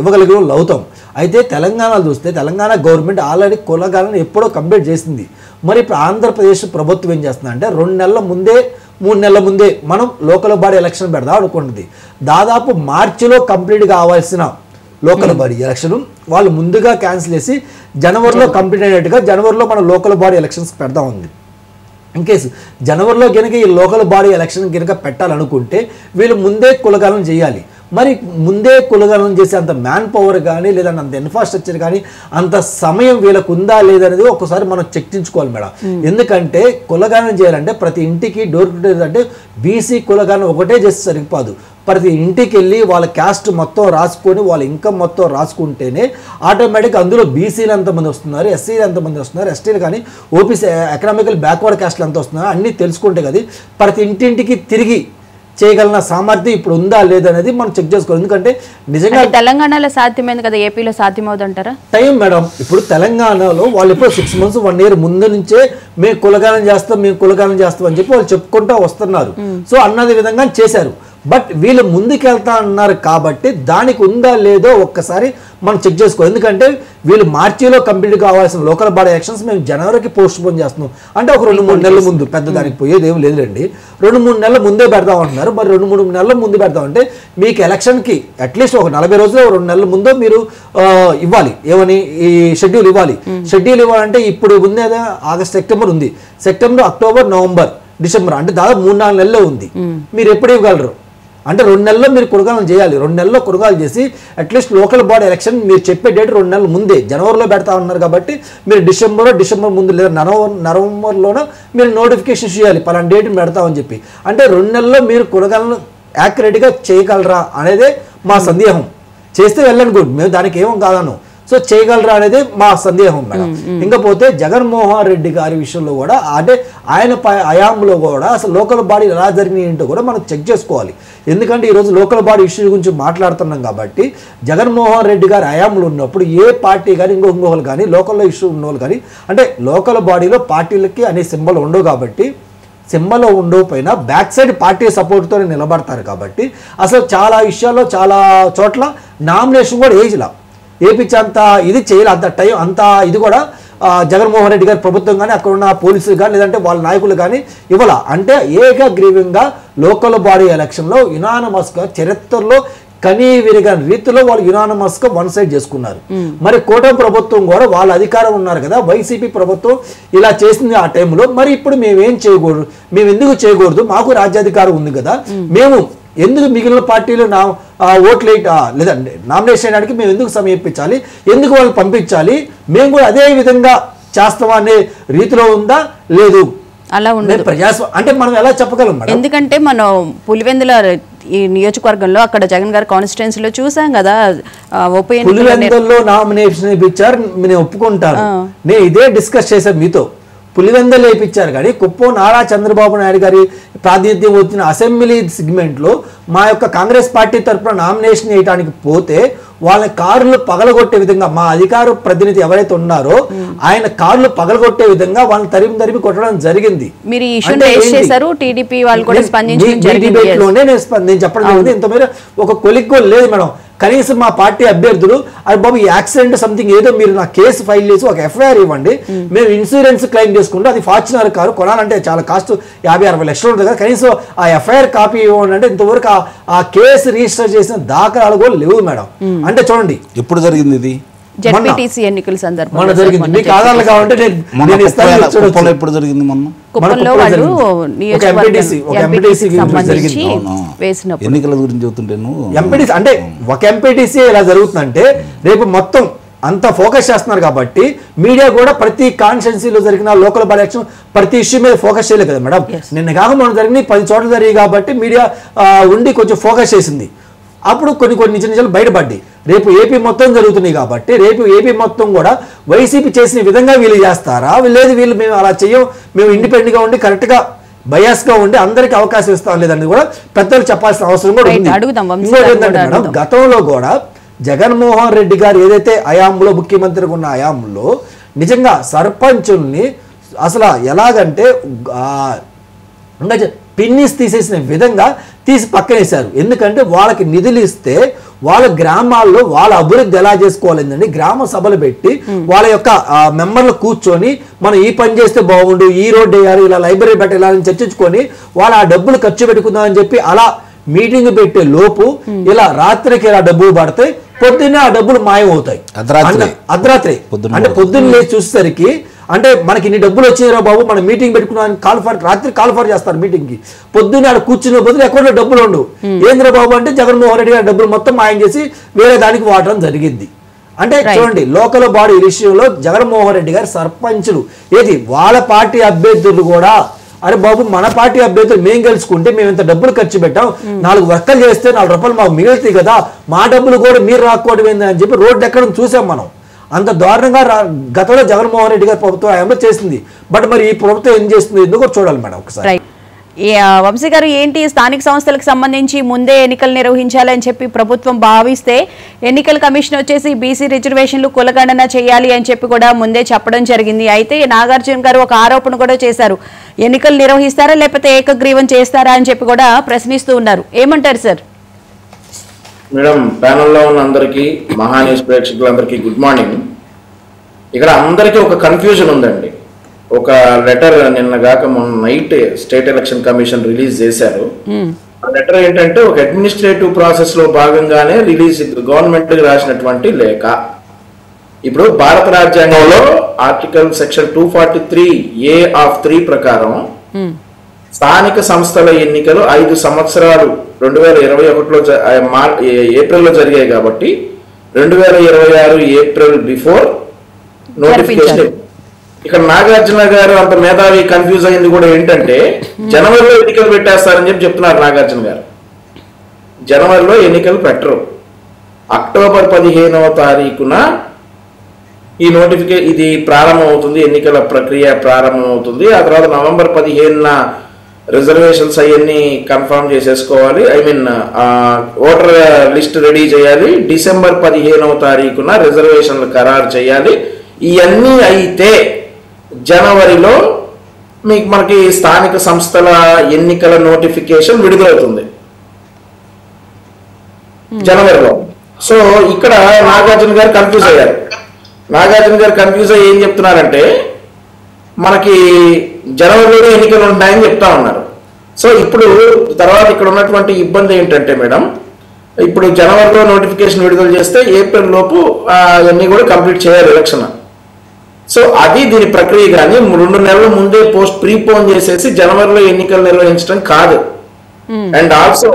ఇవ్వగలిగే వాళ్ళు అవుతాం. అయితే తెలంగాణలో చూస్తే తెలంగాణ గవర్నమెంట్ ఆల్రెడీ కులగణన ఎప్పుడో కంప్లీట్ చేసింది. మరి ఇప్పుడు ఆంధ్రప్రదేశ్ ప్రభుత్వం ఏం చేస్తుందంటే 2 నెలల ముందే 3 నెలల ముందే మనం లోకల్ బాడీ ఎలక్షన్ పెడదాం అనుకుంటుంది. దాదాపు మార్చిలో కంప్లీట్ కావాల్సిన లోకల్ బాడీ ఎలక్షన్ వాళ్ళు ముందుగా క్యాన్సిల్ చేసి జనవరిలో కంప్లీట్ అయినట్టుగా జనవరిలో మనం లోకల్ బాడీ ఎలక్షన్స్ పెడదాం ఉంది. ఇన్ కేసు జనవరిలో కనుక ఈ లోకల్ బాడీ ఎలక్షన్ కనుక పెట్టాలనుకుంటే వీళ్ళు ముందే కులగణన చేయాలి. మరి ముందే కులగణన చేసే అంత మ్యాన్ పవర్ కానీ లేదంటే అంత ఇన్ఫ్రాస్ట్రక్చర్ కానీ అంత సమయం వీళ్ళకు ఉందా లేదనేది ఒకసారి మనం చర్చించుకోవాలి మేడం. ఎందుకంటే కులగణన చేయాలంటే ప్రతి ఇంటికి డోర్ టు డోర్ అంటే బీసీ కులగణన ఒకటే చేస్తే సరిపోదు. ప్రతి ఇంటికి వెళ్ళి వాళ్ళ క్యాస్ట్ మొత్తం రాసుకొని వాళ్ళ ఇన్కమ్ మొత్తం రాసుకుంటేనే ఆటోమేటిక్గా అందులో బీసీలు ఎంతమంది వస్తున్నారు, ఎస్సీలు ఎంతమంది వస్తున్నారు, ఎస్టీలు కానీ ఓబీసీ ఎకనామికల్ బ్యాక్వర్డ్ క్యాస్ట్లు ఎంత వస్తున్నారు అన్నీ తెలుసుకుంటే కదా ప్రతి ఇంటింటికి తిరిగి చేయగలన సామర్థ్యం ఇప్పుడు ఉందా లేదనేది మనం చెక్ చేసుకోవాలి. ఎందుకంటే నిజంగా తెలంగాణలో సాధ్యమైంది కదా, ఏపీలో సాధ్యమవుతుంటారా? Time madam. ఇప్పుడు తెలంగాణలో వాళ్ళు ఇప్పుడు 6 months 1 year ముందు నుంచే మేము కులగణన చేస్తాం అని చెప్పి వాళ్ళు చెప్పుకుంటూ వస్తున్నారు. సో అన్నది విధంగా చేశారు. బట్ వీళ్ళు ముందుకెళ్తా అన్నారు కాబట్టి దానికి ఉందా లేదో ఒక్కసారి మనం చెక్ చేసుకోవాలి. ఎందుకంటే వీళ్ళు మార్చిలో కంప్లీట్ కావాల్సిన లోకల్ బాడీ ఎలక్షన్స్ మేము జనవరికి పోస్ట్ పోన్ చేస్తున్నాం అంటే ఒక 2-3 నెలల ముందు పెద్ద దానికి పోయేది ఏం లేదండి. 2-3 నెలల ముందే పెడదాం అంటున్నారు. మరి 2-3 నెలల ముందు పెడదాం అంటే మీకు ఎలక్షన్కి అట్లీస్ట్ ఒక 40 రోజులు 2 నెలల ముందు మీరు ఇవ్వాలి. ఏమని ఈ షెడ్యూల్ ఇవ్వాలి. షెడ్యూల్ ఇవ్వాలంటే ఇప్పుడు ఉంది ఆగస్ట్ సెప్టెంబర్ ఉంది. సెప్టెంబర్ అక్టోబర్ నవంబర్ డిసెంబర్ అంటే దాదాపు 3-4 నెలలే ఉంది. మీరు ఎప్పుడు ఇవ్వగలరు అంటే 2 నెలల్లో మీరు కురగాలం చేయాలి. 2 నెలల్లో కురగాలు చేసి అట్లీస్ట్ లోకల్ బాడీ ఎలక్షన్ మీరు చెప్పే డేట్ 2 నెలల ముందే జనవరిలో పెడతా ఉన్నారు కాబట్టి మీరు డిసెంబర్ ముందు లేదా నవంబర్లోనో మీరు నోటిఫికేషన్ చేయాలి పలానా డేట్ పెడతామని చెప్పి. అంటే 2 నెలల్లో మీరు కురగాలను యాక్యురేట్గా చేయగలరా అనేదే మా సందేహం. చేస్తే వెళ్ళండి గుడ్, మేము దానికి ఏమో కాదను. సో చేయగలరా అనేది మా సందేహం మేడం. ఇంకపోతే జగన్మోహన్ రెడ్డి గారి విషయంలో కూడా అంటే ఆయన హయాంలో కూడా అసలు లోకల్ బాడీ ఎలా జరిగినాయి ఏంటో కూడా మనం చెక్ చేసుకోవాలి. ఎందుకంటే ఈరోజు లోకల్ బాడీ ఇష్యూ గురించి మాట్లాడుతున్నాం కాబట్టి జగన్మోహన్ రెడ్డి గారి హయాంలో ఉన్నప్పుడు ఏ పార్టీ కానీ ఇంకొకరు కానీ లోకల్లో ఇష్యూ ఉన్నవాళ్ళు కానీ అంటే లోకల్ బాడీలో పార్టీలకి అనే సింబల్ ఉండవు కాబట్టి సింబల్లో ఉండకపోయినా బ్యాక్ సైడ్ పార్టీ సపోర్ట్తో నిలబడతారు కాబట్టి అసలు చాలా విషయాల్లో చాలా చోట్ల నామినేషన్ కూడా ఏజ్లా ఏపించి అంత ఇది చేయాలి. అంత టైం అంత ఇది కూడా జగన్మోహన్ రెడ్డి గారి ప్రభుత్వం కానీ అక్కడ ఉన్న పోలీసులు కానీ లేదంటే వాళ్ళ నాయకులు కానీ ఇవ్వాల. అంటే ఏకగ్రీవంగా లోకల్ బాడీ ఎలక్షన్లో యునానమస్గా చరిత్రలో కనీ విరిగని రీతిలో వాళ్ళు యునానమస్గా వన్ సైడ్ చేసుకున్నారు. మరి కూటమి ప్రభుత్వం కూడా వాళ్ళ అధికారం ఉన్నారు కదా, వైసీపీ ప్రభుత్వం ఇలా చేసింది ఆ టైంలో. మరి ఇప్పుడు మేమేం చేయకూడదు, మేము ఎందుకు చేయకూడదు, మాకు రాజ్యాధికారం ఉంది కదా, మేము ఎందుకు మిగిలిన పార్టీలు ఓట్లు లేదండి నామినేషన్ చేయడానికి మేము ఎందుకు సమర్పించాలి, ఎందుకు వాళ్ళు పంపించాలి, మేము కూడా అదే విధంగా చేస్తామా అనే రీతిలో ఉందా లేదు అలా ఉండదు అంటే మనం ఎలా చెప్పగలం మేడం? ఎందుకంటే మనం పులివెందుల ఈ నియోజకవర్గంలో అక్కడ జగన్ గారి కాన్స్టిట్యుయెన్సీలో చూసాం కదా, పులివెందుల్లో నామినేషన్ ఇప్పించారు నేను ఒప్పుకుంటాను. నేను ఇదే డిస్కస్ చేశాను మీతో. పులివెందులు వేయించారు కానీ కుప్పం నారా చంద్రబాబు నాయుడు గారి ప్రాతినిధ్యం వచ్చిన అసెంబ్లీ సెగ్మెంట్లో మా యొక్క కాంగ్రెస్ పార్టీ తరఫున నామినేషన్ వేయడానికి పోతే వాళ్ళ కార్లు పగలగొట్టే విధంగా మా అధికార ప్రతినిధి ఎవరైతే ఉన్నారో ఆయన కార్లు పగలగొట్టే విధంగా వాళ్ళని తరిమి కొట్టడం జరిగింది. మీరు ఈ ఇష్యూని రేస్ చేశారు, టీడీపీ వాళ్ళు కూడా స్పందించడం జరిగింది. నేను చెప్పడం జరిగింది. ఇంత మీద ఒక కొలిక్ లేదు మేడం. కనీసం మా పార్టీ అభ్యర్థులు అది బాబు ఈ యాక్సిడెంట్ సంథింగ్ ఏదో మీరు నా కేసు ఫైల్ చేసి ఒక ఎఫ్ఐఆర్ ఇవ్వండి, మేము ఇన్సూరెన్స్ క్లెయిమ్ చేసుకుంటే అది ఫార్చునర్ కారు కొనాలంటే చాలా కాస్ట్ 50-60 లక్షలు ఉంటుంది కదా, కనీసం ఆ ఎఫ్ఐఆర్ కాపీ ఇవ్వండి అంటే ఇంతవరకు ఆ కేసు రిజిస్టర్ చేసిన దాఖలాలు కూడా లేవు మేడం. అంటే చూడండి ఎప్పుడు జరిగింది ఇది? జెడ్పీటీసీ ఎన్నికల సందర్భంగా మన జరిగింది. మీకు ఆధారాలు కావాలంటే నేను ఇస్తాను. ఎప్పుడు జరిగింది? మొన్న కుప్పంలో వాళ్ళు ఎన్నికల గురించి చెబుతుంటేను ఎంపీటీసీ అంటే ఒక ఎంపీటీసీ ఎలా జరుగుతుందంటే రేపు మొత్తం అంత ఫోకస్ చేస్తున్నారు కాబట్టి మీడియా కూడా ప్రతి కాన్స్టిట్యున్సీలో జరిగిన లోకల్ బాడీ ఎలక్షన్ ప్రతి ఇష్యూ మీద ఫోకస్ చేయలేదు కదా మేడం. నిన్న కాక మనం జరిగింది 10 చోట్ల జరిగాయి కాబట్టి మీడియా ఉండి కొంచెం ఫోకస్ చేసింది. అప్పుడు కొన్ని చిన్న చిన్న బయటపడ్డాయి. రేపు ఏపీ మొత్తం జరుగుతున్నాయి కాబట్టి రేపు ఏపీ మొత్తం కూడా వైసీపీ చేసిన విధంగా వీళ్ళు చేస్తారా, లేదు వీళ్ళు మేము అలా చెయ్యం, మేము ఇండిపెండెంట్గా ఉండి కరెక్ట్గా బయాస్గా ఉండి అందరికీ అవకాశం ఇస్తాం లేదని కూడా పెద్దలు చెప్పాల్సిన అవసరం కూడా ఉంది. ఇంకోటి ఏంటంటే మేడం, గతంలో కూడా జగన్మోహన్ రెడ్డి గారు ఏదైతే హయాంలో ముఖ్యమంత్రిగా ఉన్న హయాంలో నిజంగా సర్పంచుల్ని అసలు ఎలాగంటే ఇంకా పిన్నిస్ తీసేసిన విధంగా తీసి పక్కనేశారు. ఎందుకంటే వాళ్ళకి నిధులు ఇస్తే వాళ్ళ గ్రామాల్లో వాళ్ళ అభివృద్ధి ఎలా చేసుకోవాలండి, గ్రామ సభలు పెట్టి వాళ్ళ యొక్క మెంబర్లు కూర్చొని మనం ఈ పని చేస్తే బాగుండు, ఈ రోడ్డు వేయాలి, ఇలా లైబ్రరీ పెట్టాలని చర్చించుకొని వాళ్ళు ఆ డబ్బులు ఖర్చు పెట్టుకుందామని చెప్పి అలా మీటింగ్ పెట్టే లోపు ఇలా రాత్రికి ఇలా డబ్బులు పడితే పొద్దున్నే ఆ డబ్బులు మాయమవుతాయి. అర్ధరాత్రి అంటే పొద్దున్న లేచి చూసేసరికి అంటే మనకి ఇన్ని డబ్బులు వచ్చినారా బాబు, మనం మీటింగ్ పెట్టుకున్నాను రాత్రి కాల్ఫర్ చేస్తారు మీటింగ్ కి, పొద్దున్నే ఆడ కూర్చునే బదులు అకౌంట్లో డబ్బులు ఉండవు. ఏంద్ర బాబు అంటే జగన్మోహన్ రెడ్డి గారి డబ్బులు మొత్తం మాయం చేసి వేరే దానికి వాడడం జరిగింది. అంటే చూడండి, లోకల్ బాడీ విషయంలో జగన్మోహన్ రెడ్డి గారు సర్పంచులు ఏది వాళ్ళ పార్టీ అభ్యర్థులు కూడా అరే బాబు మన పార్టీ అభ్యర్థులు మేము గెలుచుకుంటే మేము ఇంత డబ్బులు ఖర్చు పెట్టాం, 4 వర్కలు చేస్తే 4 రూపాయలు మాకు మిగులుతాయి కదా, మా డబ్బులు కూడా మీరు రాకపోవడం ఏందని అని చెప్పి రోడ్డు ఎక్కడం చూసాం మనం. అంత దారుణంగా గతంలో జగన్మోహన్ రెడ్డి గారి ప్రభుత్వం ఆయనలో చేసింది. బట్ మరి ఈ ప్రభుత్వం ఏం చేస్తుంది ఎందుకో చూడాలి మేడం ఒకసారి. వంశీ గారు, ఏంటి స్థానిక సంస్థలకు సంబంధించి ముందే ఎన్నికలు నిర్వహించాలని చెప్పి ప్రభుత్వం భావిస్తే ఎన్నికల కమిషన్ వచ్చేసి బీసీ రిజర్వేషన్లు కులగణన చేయాలి అని చెప్పి కూడా ముందే చెప్పడం జరిగింది. అయితే నాగార్జున గారు ఒక ఆరోపణ కూడా చేశారు, ఎన్నికలు నిర్వహిస్తారా లేకపోతే ఏకగ్రీవం చేస్తారా అని చెప్పి కూడా ప్రశ్నిస్తూ ఉన్నారు. ఏమంటారు సార్? మేడం, ప్యానల్లో ఉన్న అందరికీ, మహాన్యూస్ ప్రేక్షకులందరికీ గుడ్ మార్నింగ్. ఇక్కడ అందరికీ ఒక కన్ఫ్యూజన్ ఉందండి. ఒక లెటర్ నిన్నగాక మొన్న night state election commission release చేశారు. ఆ లెటర్ ఏంటంటే ఒక అడ్మినిస్ట్రేటివ్ ప్రాసెస్ లో భాగంగానే రిలీజ్, గవర్నమెంట్ రాసినటువంటి లేఖ. ఇప్పుడు భారత రాజ్యాంగంలో ఆర్టికల్ సెక్షన్ 243A(3) ప్రకారం స్థానిక సంస్థల ఎన్నికలు 5 సంవత్సరాలు 2021లో ఏప్రిల్లో జరిగాయి కాబట్టి 2026 ఏప్రిల్ బిఫోర్ నోటిఫికేషన్. ఇక్కడ నాగార్జున గారు అంత మేధావి కన్ఫ్యూజ్ అయింది కూడా ఏంటంటే జనవరిలో ఎన్నికలు పెట్టేస్తారని చెప్పి చెప్తున్నారు నాగార్జున గారు. జనవరిలో ఎన్నికలు పెట్టరు. అక్టోబర్ 15వ తారీఖున ఈ ఇది ప్రారంభం అవుతుంది, ఎన్నికల ప్రక్రియ ప్రారంభం అవుతుంది. ఆ తర్వాత నవంబర్ 15న రిజర్వేషన్స్ అవన్నీ కన్ఫర్మ్ చేసేసుకోవాలి, ఓటర్ లిస్ట్ రెడీ చేయాలి. డిసెంబర్ 15వ తారీఖున రిజర్వేషన్లు ఖరారు చేయాలి. ఇవన్నీ అయితే జనవరిలో మనకి స్థానిక సంస్థల ఎన్నికల నోటిఫికేషన్ విడుదలవుతుంది జనవరిలో. సో ఇక్కడ నాగార్జున గారు కన్ఫ్యూజ్ అయ్యారు. నాగార్జున గారు కన్ఫ్యూజ్ అయ్యి ఏం చెప్తున్నారంటే మనకి జనవరిలోనే ఎన్నికలు ఉంటాయని చెప్తా ఉన్నారు. సో ఇప్పుడు తర్వాత ఇక్కడ ఉన్నటువంటి ఇబ్బంది ఏంటంటే మేడం, ఇప్పుడు జనవరిలో నోటిఫికేషన్ విడుదల చేస్తే ఏప్రిల్ లోపు అవన్నీ కూడా కంప్లీట్ చేయాలి ఎలక్షన్. సో అది దీని ప్రక్రియ. కానీ 2 నెలల ముందే ప్రీపోన్ చేసేసి జనవరిలో ఎన్నికలు నిర్వహించడం కాదు. అండ్ ఆల్సో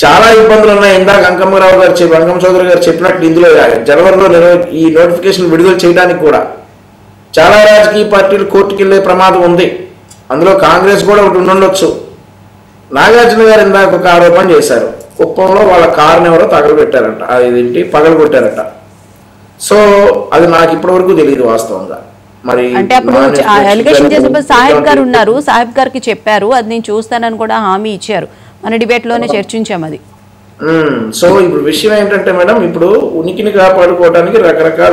చాలా ఇబ్బందులు ఉన్నాయి. ఇందాక అంకమ్మ చౌదరి గారు చెప్పినట్టు ఇందులో జనవరిలో ఈ నోటిఫికేషన్ విడుదల చేయడానికి కూడా చాలా రాజకీయ పార్టీలు కోర్టుకు వెళ్లే ప్రమాదం ఉంది. అందులో కాంగ్రెస్ కూడా ఒకటి ఉండొచ్చు. నాగార్జున గారు ఇందాక ఒక ఆరోపణ చేశారు, కుప్పంలో వాళ్ళ కారుని ఎవరో తగలబెట్టారట, అదేంటి పగలగొట్టారట. సో అది నాకు ఇప్పటి వరకు తెలియదు వాస్తవంగా. మరి అంటే అప్పుడు ఎలిగేషన్ చేసినప్పుడు సాహెబ్ గారు ఉన్నారు, సాహెబ్ గారికి చెప్పారు, అది నేను చూస్తానని కూడా హామీ ఇచ్చారు. మన డిబేట్ లోనే చర్చించాం అది. సో ఇప్పుడు విషయం ఏంటంటే మేడం, ఇప్పుడు ఉనికిని కాపాడుకోవడానికి రకరకాల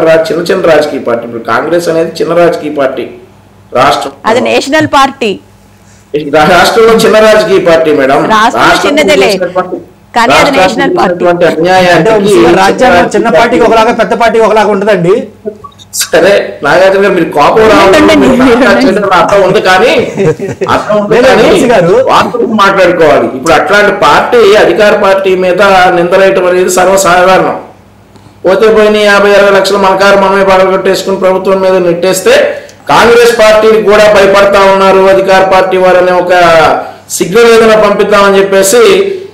చిన్న రాజకీయ పార్టీ, ఇప్పుడు కాంగ్రెస్ అనేది చిన్న రాజకీయ పార్టీ, రాష్ట్రం అది నేషనల్ పార్టీ, రాష్ట్రంలో చిన్న రాజకీయ పార్టీ మేడం. కానీ అది నేషనల్ పార్టీ. రాజ్యాంగం చిన్న పార్టీకి ఒకలాగా పెద్ద పార్టీకి ఒకలాగా ఉంటదండి. సరే నాగార్జున గారు, మీరు కోపం అర్థం ఉంది కానీ మాట్లాడుకోవాలి. ఇప్పుడు అట్లాంటి పార్టీ అధికార పార్టీ మీద నిందలేయటం అనేది సర్వసాధారణం. పోతే పోయిన 50-60 లక్షల మన కారు మనమే పగలగొట్టేసుకుని ప్రభుత్వం మీద నెట్టేస్తే కాంగ్రెస్ పార్టీకి కూడా భయపడతా ఉన్నారు అధికార పార్టీ వారనే ఒక సిగ్నల్ ఏదైనా పంపిద్దామని చెప్పేసి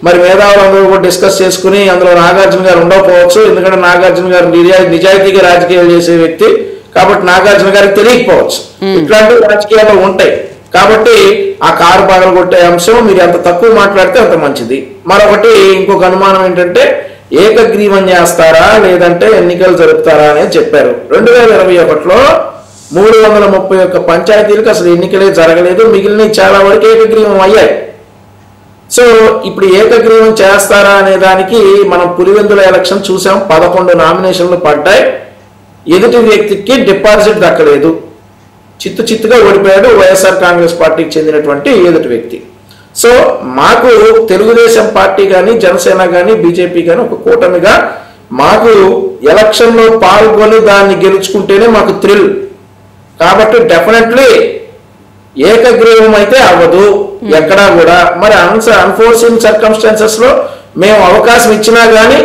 మరి మేధావులందరూ కూడా డిస్కస్ చేసుకుని, అందులో నాగార్జున గారు ఉండకపోవచ్చు, ఎందుకంటే నాగార్జున గారు నిజాయితీగా రాజకీయాలు చేసే వ్యక్తి కాబట్టి నాగార్జున గారికి తెలియకపోవచ్చు. ఇట్లాంటివి రాజకీయాల్లో ఉంటాయి కాబట్టి ఆ కారు పగలగొట్టే అంశం మీరు ఎంత తక్కువ మాట్లాడితే అంత మంచిది. మరొకటి ఇంకొక అనుమానం ఏంటంటే ఏకగ్రీవం చేస్తారా లేదంటే ఎన్నికలు జరుపుతారా అనేది చెప్పారు. 2021లో 331 పంచాయతీలకు అసలు ఎన్నికలే జరగలేదు, మిగిలిన చాలా వరకు ఏకగ్రీవం అయ్యాయి. సో ఇప్పుడు ఏకగ్రీవం చేస్తారా అనే దానికి మనం పులివెందుల ఎలక్షన్ చూసాం. 11 నామినేషన్లు పడ్డాయి, ఎదుటి వ్యక్తికి డిపాజిట్ దక్కలేదు, చిత్తుగా ఓడిపోయాడు వైఎస్ఆర్ కాంగ్రెస్ పార్టీకి చెందినటువంటి ఎదుటి వ్యక్తి. సో మాకు తెలుగుదేశం పార్టీ కానీ జనసేన కానీ బీజేపీ కానీ ఒక కూటమిగా మాకు ఎలక్షన్లో పాల్గొని దాన్ని గెలుచుకుంటేనే మాకు థ్రిల్. కాబట్టి డెఫినెట్లీ ఏకగ్రీవం అయితే అవ్వదు ఎక్కడా కూడా. మరి అన్ఫోర్సిన్ సర్కమ్స్టాన్సెస్ లో మేము అవకాశం ఇచ్చినా కానీ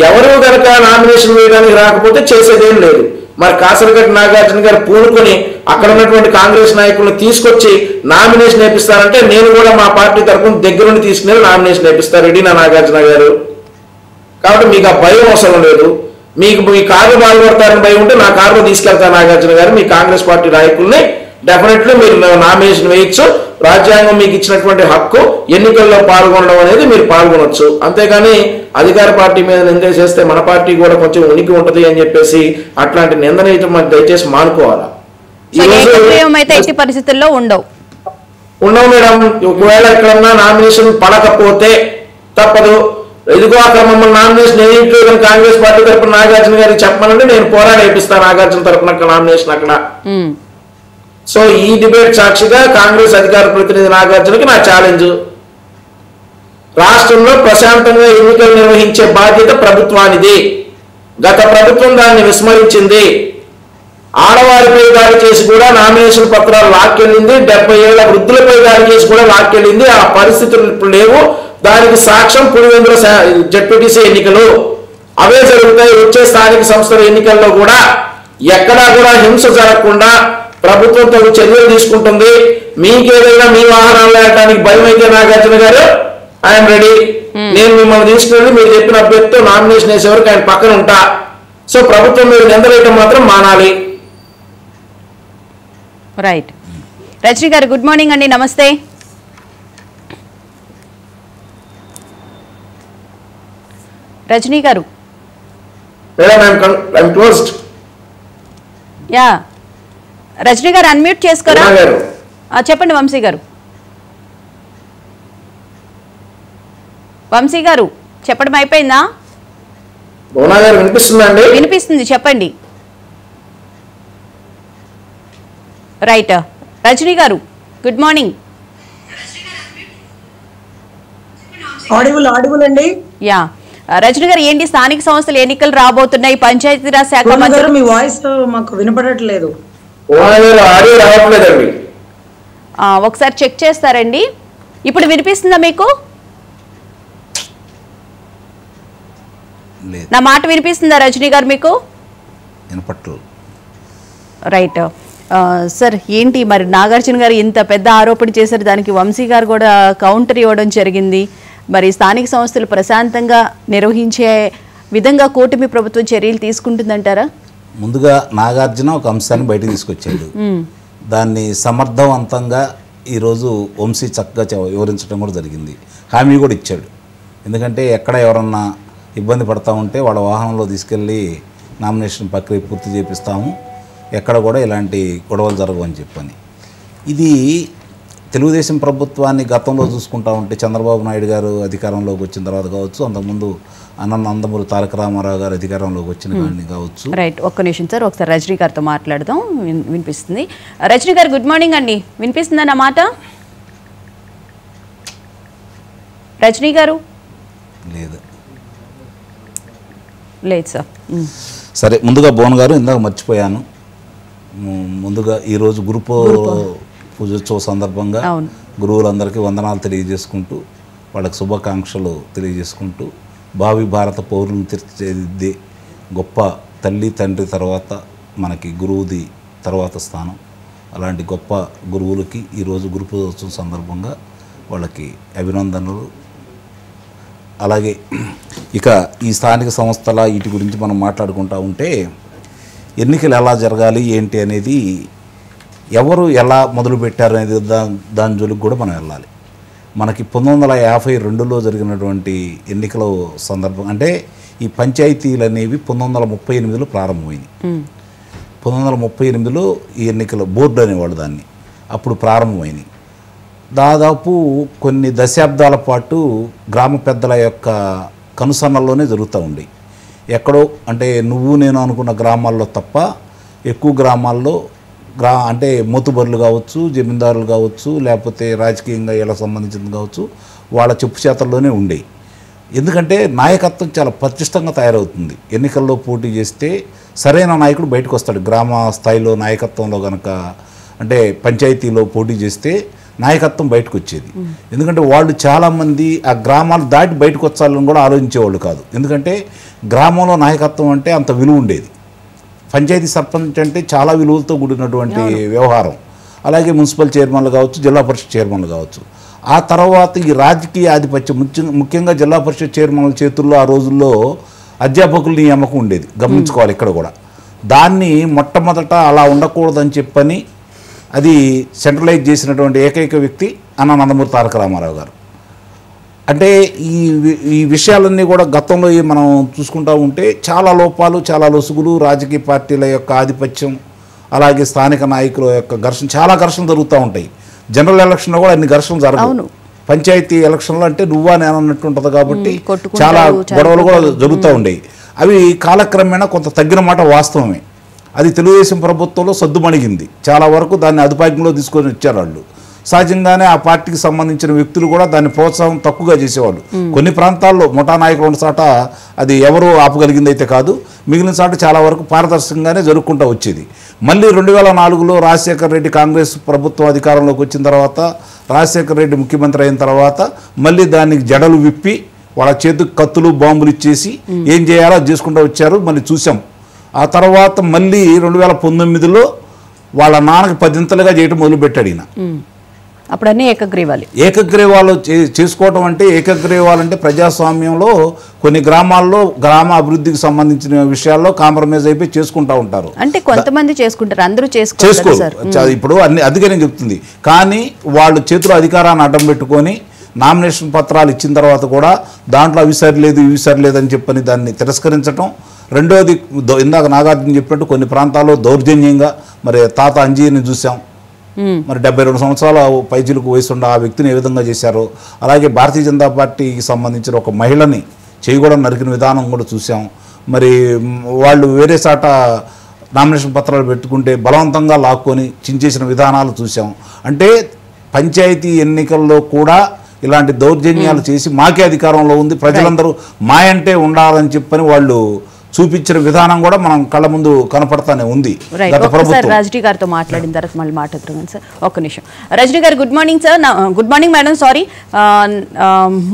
ఎవరు కనుక నామినేషన్ వేయడానికి రాకపోతే చేసేదేం లేదు. మరి కాసరగడ్డ నాగార్జున గారు పూనుకొని అక్కడ ఉన్నటువంటి కాంగ్రెస్ నాయకులను తీసుకొచ్చి నామినేషన్ వేపిస్తారంటే నేను కూడా మా పార్టీ తరఫున దగ్గరుండి తీసుకుని నామినేషన్ వేపిస్తారు రెడ్డి నాగార్జున గారు. కాబట్టి మీకు ఆ భయం అవసరం లేదు. మీకు మీ కారులో బాగుపడతారని భయం ఉంటే నా కారులో తీసుకెళ్తారు నాగార్జున గారు. మీ కాంగ్రెస్ పార్టీ నాయకుల్ని డెఫినెట్లీ మీరు నామినేషన్ వేయచ్చు. రాజ్యాంగం మీకు ఇచ్చినటువంటి హక్కు ఎన్నికల్లో పాల్గొనడం అనేది మీరు పాల్గొనొచ్చు. అంతేగాని అధికార పార్టీ మీద నింద చేస్తే మన పార్టీ కూడా కొంచెం ఉనికి ఉంటది అని చెప్పేసి అట్లాంటి నిందనైతే మనం దయచేసి మానుకోవాలా. ఎట్టి పరిస్థితుల్లో ఉండవు మేడం. ఒకవేళ ఎక్కడన్నా నామినేషన్ పడకపోతే తప్పదు. ఎదుగో అక్కడ మమ్మల్ని నామినేషన్ వేయట్లేదని కాంగ్రెస్ పార్టీ తరఫున నాగార్జున గారికి చెప్పమనంటే నేను పోరాడి వేపిస్తాను నాగార్జున తరఫున నామినేషన్ అక్కడ. సో ఈ డిబేట్ సాక్షిగా కాంగ్రెస్ అధికార ప్రతినిధి నాగార్జునకి నా ఛాలెంజ్. రాష్ట్రంలో ప్రశాంతంగా ఎన్నికలు నిర్వహించే బాధ్యత ప్రభుత్వానిది. గత ప్రభుత్వం దాన్ని విస్మరించింది. ఆడవారిపై దాడి చేసి కూడా నామినేషన్ పత్రాలు లాక్కెళ్ళింది. 70 ఏళ్ల వృద్ధులపై దాడి చేసి కూడా లాక్కెళ్ళింది. ఆ పరిస్థితులు ఇప్పుడు లేవు. దానికి సాక్ష్యం పులివెందుల జడ్పీటీసీ ఎన్నికలు. అవే జరుగుతాయి. వచ్చే స్థానిక సంస్థల ఎన్నికల్లో కూడా ఎక్కడా కూడా హింస జరగకుండా ప్రభుత్వం తగు చర్యలు తీసుకుంటుంది. మీకేదైనా మీ వాహనాలు వెళ్ళడానికి భయం అయితే నాగార్జున గారు ఐఎమ్ రెడీ. నేను మిమ్మల్ని తీసుకుని మీరు చెప్పిన అభ్యర్థితో నామినేషన్ వేసే వరకు ఆయన పక్కన ఉంటా. సో ప్రభుత్వం మీరు నిందలేయటం మాత్రం మానాలి. రైట్. రజనీ గారు గుడ్ మార్నింగ్ అండి, నమస్తే. రజనీ గారు యా రజనీ గారు అన్మ్యూట్ చేసుకోరా. చెప్పండి వంశీ గారు. వంశీ గారు చెప్పడం అయిపోయిందా? వినిపిస్తుంది, చెప్పండి. రైట్. రజనీ గారు గుడ్ మార్నింగ్. ఆడిబుల్ అండి. యా రజనీ గారు, ఏంటి స్థానిక సంస్థల ఎన్నికలు రాబోతున్నాయి, పంచాయతీరాజ్ శాఖ మంత్రి మీ వాయిస్ మాకు వినపడట్లేదు. ఒకసారి చెక్ చేస్తారండి. ఇప్పుడు వినిపిస్తుందా మీకు? నా మాట వినిపిస్తుందా రజనీ గారు మీకు? రైట్. సార్ ఏంటి మరి నాగార్జున గారు ఇంత పెద్ద ఆరోపణ చేశారు, దానికి వంశీ గారు కూడా కౌంటర్ ఇవ్వడం జరిగింది. మరి స్థానిక సంస్థలు ప్రశాంతంగా నిర్వహించే విధంగా కూటమి ప్రభుత్వం చర్యలు తీసుకుంటుందంటారా? ముందుగా నాగార్జున ఒక అంశాన్ని బయటకు తీసుకొచ్చాడు. దాన్ని సమర్థవంతంగా ఈరోజు వంశీ చక్కగా వివరించడం కూడా జరిగింది. హామీ కూడా ఇచ్చాడు. ఎందుకంటే ఎక్కడ ఎవరన్నా ఇబ్బంది పడతా ఉంటే వాళ్ళ వాహనంలో తీసుకెళ్ళి నామినేషన్ ప్రక్రియ పూర్తి చేపిస్తాము, ఎక్కడ కూడా ఇలాంటి గొడవలు జరగవని చెప్పని. ఇది తెలుగుదేశం ప్రభుత్వాన్ని గతంలో చూసుకుంటా ఉంటే చంద్రబాబు నాయుడు గారు అధికారంలోకి వచ్చిన తర్వాత కావచ్చు, అంతకుముందు నందమూరి తారక రామారావు గారు అధికారంలోకి వచ్చిన కానీ కావచ్చు. రైట్. ఒక్క నిమిషం సార్, ఒకసారి రజనీ గారితో మాట్లాడదాం. వినిపిస్తుంది. రజనీ గారు గుడ్ మార్నింగ్ అండి, వినిపిస్తుందా నా మాట? రజనీ గారు లేదు సార్. సరే, ముందుగా భువన్ గారు ఇందాక మర్చిపోయాను. ముందుగా ఈరోజు గురు పూజోత్సవ సందర్భంగా గురువులందరికీ వందనాలు తెలియజేసుకుంటూ వాళ్ళకి శుభాకాంక్షలు తెలియజేసుకుంటూ భావి భారత పౌరులను తీర్చిదిద్దే గొప్ప తల్లి తండ్రి తర్వాత మనకి గురువుది తర్వాత స్థానం. అలాంటి గొప్ప గురువులకి ఈరోజు గురు పూజోత్సవం సందర్భంగా వాళ్ళకి అభినందనలు. అలాగే ఇక ఈ స్థానిక సంస్థల వీటి గురించి మనం మాట్లాడుకుంటూ ఉంటే ఎన్నికలు ఎలా జరగాలి ఏంటి అనేది ఎవరు ఎలా మొదలుపెట్టారు అనేది దాని జోలికి కూడా మనం వెళ్ళాలి. మనకి 1952లో జరిగినటువంటి ఎన్నికల సందర్భం అంటే ఈ పంచాయతీలు అనేవి 1938లో ప్రారంభమైంది. 1938లో ఈ ఎన్నికల బోర్డు అనేవాళ్ళు దాన్ని అప్పుడు ప్రారంభమైనవి. దాదాపు కొన్ని దశాబ్దాల పాటు గ్రామ పెద్దల యొక్క కనుసన్నల్లోనే జరుగుతూ ఉండి, ఎక్కడో అంటే నువ్వు నేను అనుకున్న గ్రామాల్లో తప్ప ఎక్కువ గ్రామాల్లో అంటే మోతుబర్లు కావచ్చు, జమీందారులు కావచ్చు, లేకపోతే రాజకీయంగా ఇలా సంబంధించింది కావచ్చు, వాళ్ళ చెప్పు చేతల్లోనే ఉండేవి. ఎందుకంటే నాయకత్వం చాలా పటిష్టంగా తయారవుతుంది. ఎన్నికల్లో పోటీ చేస్తే సరైన నాయకుడు బయటకు వస్తాడు. గ్రామ స్థాయిలో నాయకత్వంలో కనుక అంటే పంచాయతీలో పోటీ చేస్తే నాయకత్వం బయటకు వచ్చేది. ఎందుకంటే వాళ్ళు చాలామంది ఆ గ్రామాలు దాటి బయటకు వచ్చాలని కూడా ఆలోచించేవాళ్ళు కాదు. ఎందుకంటే గ్రామంలో నాయకత్వం అంటే అంత విలువ ఉండేది. పంచాయతీ సర్పంచ్ అంటే చాలా విలువలతో కూడినటువంటి వ్యవహారం. అలాగే మున్సిపల్ చైర్మన్లు కావచ్చు, జిల్లా పరిషత్ చైర్మన్లు కావచ్చు. ఆ తర్వాత ఈ రాజకీయ ఆధిపత్యం ముఖ్యంగా జిల్లా పరిషత్ చైర్మన్ల చేతుల్లో ఆ రోజుల్లో అధ్యాపకుల నియామకం ఉండేది, గమనించుకోవాలి ఇక్కడ కూడా. దాన్ని మొట్టమొదట అలా ఉండకూడదని చెప్పని అది సెంట్రలైజ్ చేసినటువంటి ఏకైక వ్యక్తి అన్న నందమూరి తారక రామారావు గారు. అంటే ఈ విషయాలన్నీ కూడా గతంలో మనం చూసుకుంటూ ఉంటే చాలా లోపాలు, చాలా లొసుగులు, రాజకీయ పార్టీల యొక్క ఆధిపత్యం, అలాగే స్థానిక నాయకుల యొక్క చాలా ఘర్షణలు జరుగుతూ ఉంటాయి. జనరల్ ఎలక్షన్లో కూడా అన్ని ఘర్షణలు జరగవు. పంచాయతీ ఎలక్షన్లో అంటే నువ్వా నేను అన్నట్టు ఉంటుంది కాబట్టి చాలా గొడవలు కూడా జరుగుతూ ఉండేవి. అవి కాలక్రమేణా కొంత తగ్గిన మాట వాస్తవమే. అది తెలుగుదేశం ప్రభుత్వంలో సద్దుమణిగింది. చాలా వరకు దాన్ని అదుపాజ్ఞంలో తీసుకొని వచ్చారు వాళ్ళు. సహజంగానే ఆ పార్టీకి సంబంధించిన వ్యక్తులు కూడా దాన్ని ప్రోత్సాహం తక్కువగా చేసేవాళ్ళు. కొన్ని ప్రాంతాల్లో ముఠా నాయకులు ఉన్న చాట అది ఎవరు ఆపగలిగింది అయితే కాదు, మిగిలిన చాట చాలా వరకు పారదర్శకంగానే జరుపుకుంటూ వచ్చేది. మళ్ళీ 2004లో రాజశేఖర రెడ్డి కాంగ్రెస్ ప్రభుత్వం అధికారంలోకి వచ్చిన తర్వాత, రాజశేఖర రెడ్డి ముఖ్యమంత్రి అయిన తర్వాత మళ్ళీ దానికి జడలు విప్పి వాళ్ళ చేతికి కత్తులు బాంబులు ఇచ్చేసి ఏం చేయాలో అది చేసుకుంటూ వచ్చారు. మళ్ళీ చూసాం. ఆ తర్వాత మళ్ళీ 2019లో వాళ్ళ నాన్నకి 10 చేయటం మొదలుపెట్టాడు ఈయన. అప్పుడన్నీ ఏకగ్రీవాలు చేసుకోవటం అంటే, ఏకగ్రీవాలంటే ప్రజాస్వామ్యంలో కొన్ని గ్రామాల్లో గ్రామ అభివృద్ధికి సంబంధించిన విషయాల్లో కాంప్రమైజ్ అయిపోయి చేసుకుంటూ ఉంటారు. అంటే కొంతమంది చేసుకుంటారు, అందరూ చేసుకోరు. ఇప్పుడు అందుకే నేను చెప్తుంది. కానీ వాళ్ళు చేతిలో అధికారాన్ని అడ్డం పెట్టుకొని నామినేషన్ పత్రాలు ఇచ్చిన తర్వాత కూడా దాంట్లో అవి సరిలేదు ఇవి సరిలేదు అని చెప్పని దాన్ని తిరస్కరించడం. రెండోది, ఇందాక నాగార్జున చెప్పినట్టు కొన్ని ప్రాంతాల్లో దౌర్జన్యంగా మరి తాత అంజీని చూసాం. మరి 72 సంవత్సరాల పైచిలకు వయసుండ ఆ వ్యక్తిని ఏ విధంగా చేశారో, అలాగే భారతీయ జనతా పార్టీకి సంబంధించిన ఒక మహిళని చేయకూడదు నరికిన విధానం కూడా చూసాం. మరి వాళ్ళు వేరే చాట నామినేషన్ పత్రాలు పెట్టుకుంటే బలవంతంగా లాక్కొని చించేసిన విధానాలు చూసాం. అంటే పంచాయతీ ఎన్నికల్లో కూడా ఇలాంటి దౌర్జన్యాలు చేసి మాకే అధికారంలో ఉంది, ప్రజలందరూ మాయంటే ఉండాలని చెప్పని వాళ్ళు చూపించిన విధానం కూడా మనం కళ్ళ ముందు కనపడతానే ఉంది. రజనీ గారితో మాట్లాడిన తర్వాత మళ్ళీ మాట్లాడుతున్నాను సార్. ఒక్క నిమిషం. రజనీ గారు good morning sir. Good morning madam. Sorry,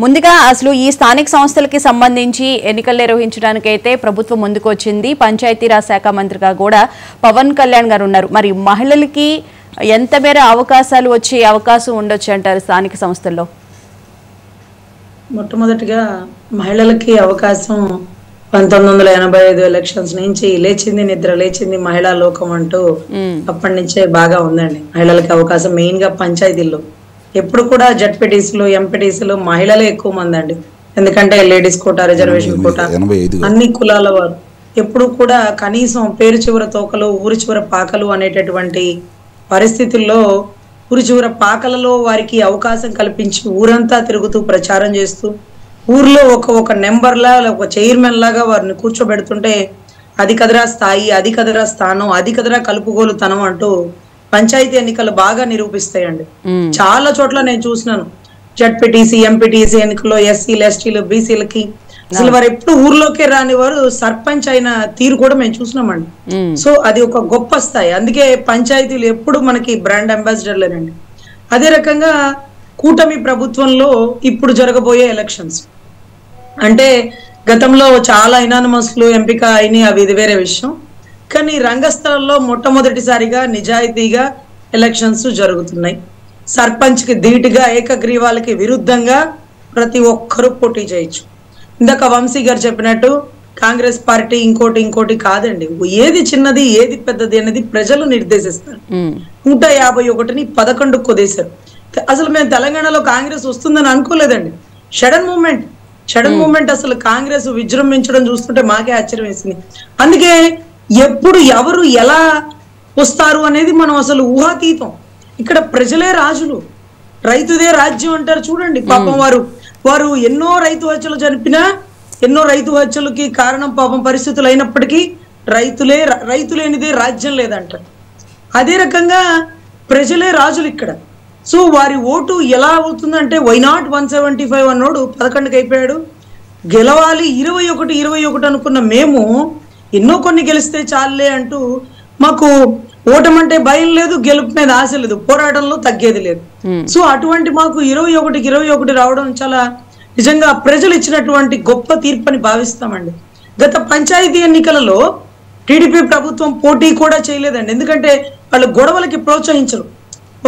ముందుగా అసలు ఈ స్థానిక సంస్థలకి సంబంధించి ఎన్నికలు నిర్వహించడానికి అయితే ప్రభుత్వం ముందుకు వచ్చింది. పంచాయతీరాజ్ శాఖ మంత్రిగా కూడా పవన్ కళ్యాణ్ గారు ఉన్నారు. మరి మహిళలకి ఎంత మేర అవకాశాలు వచ్చే అవకాశం ఉండొచ్చు అంటారు స్థానిక సంస్థల్లో? మొట్టమొదటిగా మహిళలకి అవకాశం 1985 ఎలక్షన్స్ నుంచి లేచింది నిద్ర లేచింది మహిళా లోకం అంటూ అప్పటి నుంచే బాగా ఉందండి మహిళలకి అవకాశం. మెయిన్ గా పంచాయతీల్లో ఎప్పుడు కూడా జడ్పీటీసీలు, ఎంపీటీసీలు మహిళలే ఎక్కువ మంది అండి. ఎందుకంటే లేడీస్ కోటా, రిజర్వేషన్ కోటా, అన్ని కులాల వారు ఎప్పుడు కూడా కనీసం పేరు చివర తోకలు ఊరి చివర పాకలు అనేటటువంటి పరిస్థితుల్లో ఊరి చివర పాకలలో వారికి అవకాశం కల్పించి ఊరంతా తిరుగుతూ ప్రచారం చేస్తూ ఊర్లో ఒక నెంబర్ లా ఒక చైర్మన్ లాగా వారిని కూర్చోబెడుతుంటే అది కదరా స్థాయి, అది కదరా స్థానం, అది కదరా కలుపుగోలుతనం అంటూ పంచాయతీ ఎన్నికలు బాగా నిరూపిస్తాయండి. చాలా చోట్ల నేను చూసినాను. జడ్పీటీసీ, ఎంపీటీసీ ఎన్నికల్లో ఎస్సీలు, ఎస్టీలు, బీసీలకి అసలు వారు ఎప్పుడు ఊర్లోకే రాని వారు సర్పంచ్ అయిన తీరు కూడా మేము చూసినామండి. సో అది ఒక గొప్ప స్థాయి. అందుకే పంచాయతీలు ఎప్పుడు మనకి బ్రాండ్ అంబాసిడర్లేనండి. అదే రకంగా కూటమి ప్రభుత్వంలో ఇప్పుడు జరగబోయే ఎలక్షన్స్ అంటే గతంలో చాలా ఇనానిమస్లు ఎంపిక అయినాయి, అవి ఇది వేరే విషయం. కానీ రంగస్థలంలో మొట్టమొదటిసారిగా నిజాయితీగా ఎలక్షన్స్ జరుగుతున్నాయి. సర్పంచ్ కి ధీటుగా, ఏకగ్రీవాలకి విరుద్ధంగా ప్రతి ఒక్కరూ పోటీ చేయొచ్చు. ఇందాక వంశీ గారు చెప్పినట్టు కాంగ్రెస్ పార్టీ ఇంకోటి కాదండి. ఏది చిన్నది ఏది పెద్దది అనేది ప్రజలు నిర్దేశిస్తారు. 151ని 11 కొదేశారు. అసలు మేము తెలంగాణలో కాంగ్రెస్ వస్తుందని అనుకోలేదండి. సడన్ మూమెంట్ అసలు కాంగ్రెస్ విజృంభించడం చూస్తుంటే మాకే ఆశ్చర్యం వేసింది. అందుకే ఎప్పుడు ఎవరు ఎలా వస్తారు అనేది మనం అసలు ఊహాతీతం. ఇక్కడ ప్రజలే రాజులు, రైతుదే రాజ్యం అంటారు చూడండి. పాపం వారు ఎన్నో రైతు హత్యలు జరిపినా, ఎన్నో రైతు హత్యలకి కారణం పాపం పరిస్థితులు అయినప్పటికీ రైతు లేనిదే రాజ్యం లేదంటారు. అదే రకంగా ప్రజలే రాజులు ఇక్కడ. సో వారి ఓటు ఎలా అవుతుందంటే వైనాట్ 175 అన్నోడు 11కి అయిపోయాడు. గెలవాలి 21 అనుకున్న మేము ఎన్నో కొన్ని గెలిస్తే చాలే అంటూ మాకు ఓటమంటే భయం లేదు, గెలుపు మీద ఆశ లేదు, పోరాటంలో తగ్గేది లేదు. సో అటువంటి మాకు 21 రావడం చాలా నిజంగా ప్రజలు ఇచ్చినటువంటి గొప్ప తీర్పని భావిస్తామండి. గత పంచాయతీ ఎన్నికలలో టీడీపీ ప్రభుత్వం పోటీ కూడా చేయలేదండి. ఎందుకంటే వాళ్ళు గొడవలకి ప్రోత్సహించరు.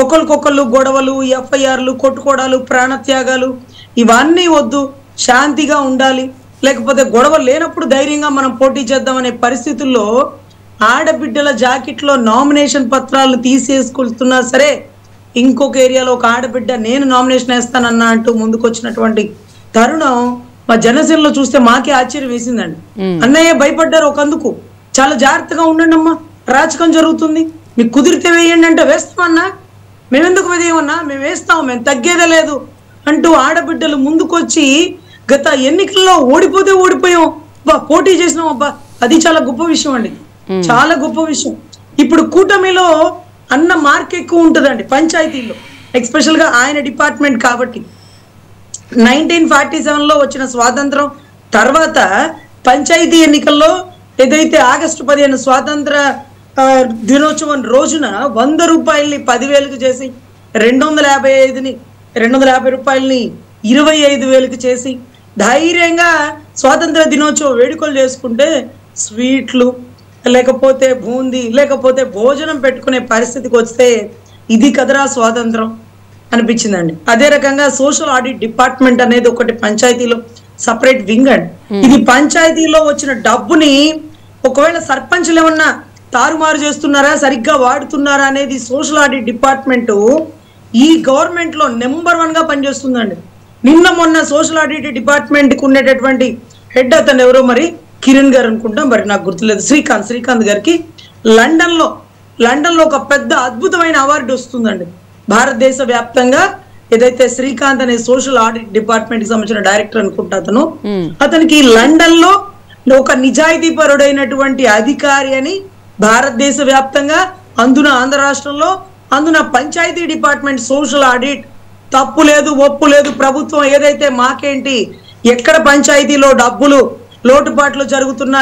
ఒకరికొకళ్ళు గొడవలు, ఎఫ్ఐఆర్లు, కొట్టుకోవడాలు, ప్రాణత్యాగాలు ఇవన్నీ వద్దు, శాంతిగా ఉండాలి, లేకపోతే గొడవలు లేనప్పుడు ధైర్యంగా మనం పోటీ చేద్దామనే పరిస్థితుల్లో ఆడబిడ్డల జాకెట్లో నామినేషన్ పత్రాలు తీసేసుకుంటున్నా సరే ఇంకొక ఏరియాలో ఒక ఆడబిడ్డ నేను నామినేషన్ వేస్తానన్నా అంటూ ముందుకు వచ్చినటువంటి తరుణం మా జనసేనలో చూస్తే మాకే ఆశ్చర్యం వేసిందండి. అన్నయ్య భయపడ్డారు ఒకందుకు. చాలా జాగ్రత్తగా ఉండండి అమ్మా, రాజకం జరుగుతుంది, మీకు కుదిరితే వేయండి అంటే వేస్తామన్నా, మేమెందుకు వేయమన్నా, మేము వేస్తాం, మేము తగ్గేదే లేదు అంటూ ఆడబిడ్డలు ముందుకొచ్చి గత ఎన్నికల్లో ఓడిపోతే ఓడిపోయాం, అబ్బా పోటీ చేసినాం, అబ్బా అది చాలా గొప్ప విషయం అండి, చాలా గొప్ప విషయం. ఇప్పుడు కూటమిలో అన్న మార్క్ ఎక్కువ ఉంటుందండి పంచాయతీల్లో, ఎక్స్పెషల్ గా ఆయన డిపార్ట్మెంట్ కాబట్టి. 1947లో వచ్చిన స్వాతంత్రం తర్వాత పంచాయతీ ఎన్నికల్లో ఏదైతే ఆగస్టు 15 స్వాతంత్ర దినోత్సవం రోజున 100 రూపాయల్ని 10,000కి చేసి 250 రూపాయల్ని 25,000కి చేసి ధైర్యంగా స్వాతంత్ర దినోత్సవ వేడుకలు చేసుకుంటే స్వీట్లు లేకపోతే బూందీ లేకపోతే భోజనం పెట్టుకునే పరిస్థితికి వస్తే ఇది కదరా స్వాతంత్రం అనిపించిందండి. అదే రకంగా సోషల్ ఆడిట్ డిపార్ట్మెంట్ అనేది ఒకటి పంచాయతీలో సపరేట్ వింగ్ అండి. ఇది పంచాయతీలో వచ్చిన డబ్బుని ఒకవేళ సర్పంచ్లు ఏమన్నా తారుమారు చేస్తున్నారా, సరిగ్గా వాడుతున్నారా అనేది సోషల్ ఆడిట్ డిపార్ట్మెంట్ ఈ గవర్నమెంట్ లో నెంబర్ 1 గా పనిచేస్తుందండి. నిన్న మొన్న సోషల్ ఆడిట్ డిపార్ట్మెంట్ కి ఉండేటటువంటి హెడ్ అతను ఎవరో మరి కిరణ్ గారు అనుకుంటాం, మరి నాకు గుర్తులేదు, శ్రీకాంత్ గారికి లండన్ లో ఒక పెద్ద అద్భుతమైన అవార్డు వస్తుందండి. భారతదేశ వ్యాప్తంగా ఏదైతే శ్రీకాంత్ అనే సోషల్ ఆడిట్ డిపార్ట్మెంట్ కి సంబంధించిన డైరెక్టర్ అనుకుంటా అతనికి లండన్ లో ఒక నిజాయితీ పరుడైనటువంటి అధికారి అని భారతదేశ వ్యాప్తంగా అందున ఆంధ్ర రాష్ట్రంలో అందున పంచాయతీ డిపార్ట్మెంట్ సోషల్ ఆడిట్ తప్పు లేదు, ఒప్పు లేదు, ప్రభుత్వం ఏదైతే మాకేంటి, ఎక్కడ పంచాయతీలో డబ్బులు లోటుపాట్లు జరుగుతున్నా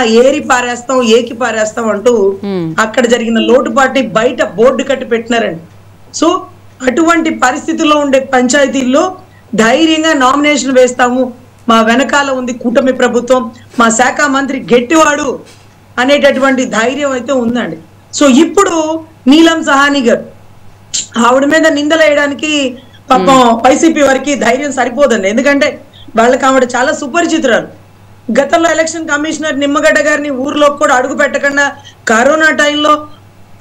ఏకి పారేస్తాం అంటూ అక్కడ జరిగిన లోటుపాటుని బయట బోర్డు కట్టి పెట్టినారండి. సో అటువంటి పరిస్థితుల్లో ఉండే పంచాయతీల్లో ధైర్యంగా నామినేషన్ వేస్తాము, మా వెనకాల ఉంది కూటమి ప్రభుత్వం, మా శాఖ మంత్రి గట్టివాడు అనేటటువంటి ధైర్యం అయితే ఉందండి. సో ఇప్పుడు నీలం సహాని గారు ఆవిడ మీద నిందలు వేయడానికి పాపం వైసీపీ వారికి ధైర్యం సరిపోదండి. ఎందుకంటే వాళ్ళకి ఆవిడ చాలా సుపరిచితురాలు. గతంలో ఎలక్షన్ కమిషనర్ నిమ్మగడ్డ గారిని ఊర్లో కూడా అడుగు పెట్టకుండా కరోనా టైంలో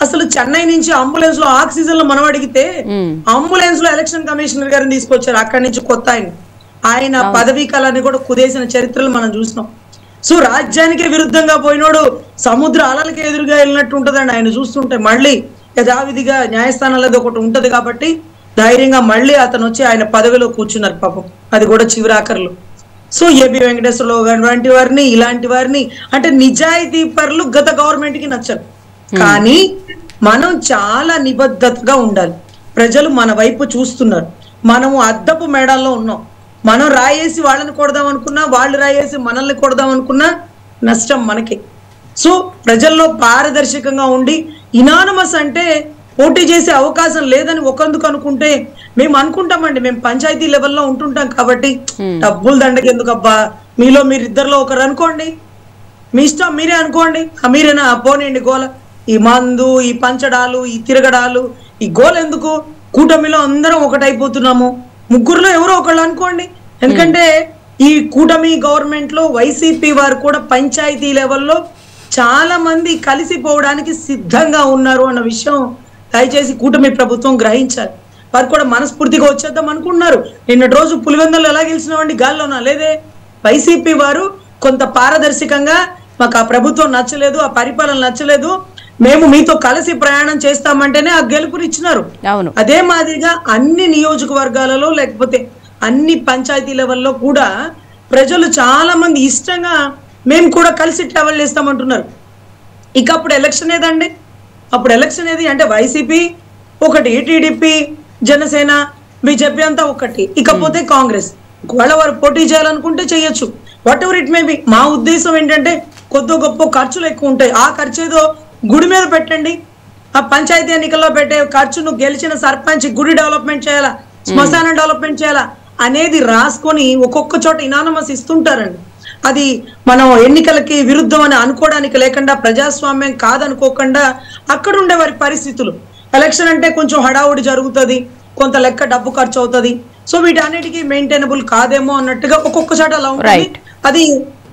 అసలు చెన్నై నుంచి అంబులెన్స్ లో ఆక్సిజన్ లో మనం అడిగితే అంబులెన్స్ లో ఎలక్షన్ కమిషనర్ గారిని తీసుకొచ్చారు అక్కడి నుంచి కొత్త ఆయన పదవీ కాలాన్ని కూడా కుదేసిన చరిత్రలు మనం చూసినాం. సో రాజ్యానికి విరుద్ధంగా పోయినోడు సముద్ర అలలకి ఎదురుగా వెళ్ళినట్టు ఉంటదండి. ఆయన చూస్తుంటే మళ్ళీ యథావిధిగా న్యాయస్థానాలు ఒకటి ఉంటది కాబట్టి ధైర్యంగా మళ్ళీ అతను వచ్చి ఆయన పదవిలో కూర్చున్నారు పాపం, అది కూడా చివరాఖర్లు. సో ఏబి వెంకటేశ్వరరావు గారి వారిని ఇలాంటి వారిని అంటే నిజాయితీ పరులు గత గవర్నమెంట్ కి నచ్చరు. కానీ మనం చాలా నిబద్ధతగా ఉండాలి. ప్రజలు మన వైపు చూస్తున్నారు, మనము అద్దపు మేడాల్లో ఉన్నాం. మనం రాయేసి వాళ్ళని కొడదాం అనుకున్నా, వాళ్ళు రాయేసి మనల్ని కొడదాం అనుకున్నా నష్టం మనకి. సో ప్రజల్లో పారదర్శకంగా ఉండి ఇనానమస్ అంటే పోటీ చేసే అవకాశం లేదని ఒకందుకు అనుకుంటే మేము అనుకుంటామండి, మేము పంచాయతీ లెవెల్లో ఉంటుంటాం కాబట్టి డబ్బులు దండకి ఎందుకబ్బా, మీలో మీరిద్దరిలో ఒకరు అనుకోండి, మీ ఇష్టం మీరే అనుకోండి, మీరేనా పోనండి గోల, ఈ మందు ఈ పంచడాలు ఈ తిరగడాలు ఈ గోల ఎందుకు, కూటమిలో అందరం ఒకటైపోతున్నాము, ముగ్గురులో ఎవరో ఒకళ్ళు అనుకోండి. ఎందుకంటే ఈ కూటమి గవర్నమెంట్ లో వైసీపీ వారు కూడా పంచాయతీ లెవెల్లో చాలా మంది కలిసిపోవడానికి సిద్ధంగా ఉన్నారు అన్న విషయం దయచేసి కూటమి ప్రభుత్వం గ్రహించాలి. వారు కూడా మనస్ఫూర్తిగా వచ్చేద్దాం అనుకుంటున్నారు. నిన్నటి రోజు పులివెందులు ఎలా గెలిచినామండి, గాల్లోనా లేదే. వైసీపీ వారు కొంత పారదర్శకంగా మాకు ఆ ప్రభుత్వం నచ్చలేదు, ఆ పరిపాలన నచ్చలేదు, మేము మీతో కలిసి ప్రయాణం చేస్తామంటేనే ఆ గెలుపునిచ్చినారు. అవును. అదే మాదిరిగా అన్ని నియోజకవర్గాలలో లేకపోతే అన్ని పంచాయతీ లెవెల్లో కూడా ప్రజలు చాలా మంది ఇష్టంగా మేము కూడా కలిసి ట్రావెల్ చేస్తామంటున్నారు. ఇక అప్పుడు ఎలక్షన్ ఏదండి? అప్పుడు ఎలక్షన్ ఏది అంటే వైసీపీ ఒకటి, టీడీపీ, జనసేన, బీజేపీ అంతా ఒకటి, ఇకపోతే కాంగ్రెస్. ఒకవేళ వారు పోటీ చేయాలనుకుంటే చేయొచ్చు, what ever it may be. మా ఉద్దేశం ఏంటంటే కొద్ది గొప్ప ఖర్చులు ఎక్కువ ఉంటాయి, ఆ ఖర్చు ఏదో గుడి మీద పెట్టండి. ఆ పంచాయతీ ఎన్నికల్లో పెట్టే ఖర్చును గెలిచిన సర్పంచ్ గుడి డెవలప్మెంట్ చేయాలా, శ్మశానం డెవలప్మెంట్ చేయాలా అనేది రాసుకొని ఒక్కొక్క చోట ఇనానమస్ ఇస్తుంటారండి. అది మనం ఎన్నికలకి విరుద్ధం అని అనుకోవడానికి లేకుండా, ప్రజాస్వామ్యం కాదనుకోకుండా అక్కడ ఉండే వారి పరిస్థితులు. ఎలక్షన్ అంటే కొంచెం హడావుడి జరుగుతుంది, కొంత లెక్క డబ్బు ఖర్చు అవుతుంది, సో వీటన్నిటికీ మెయింటైనబుల్ కాదేమో అన్నట్టుగా ఒక్కొక్క చోట అలా ఉంటుంది. అది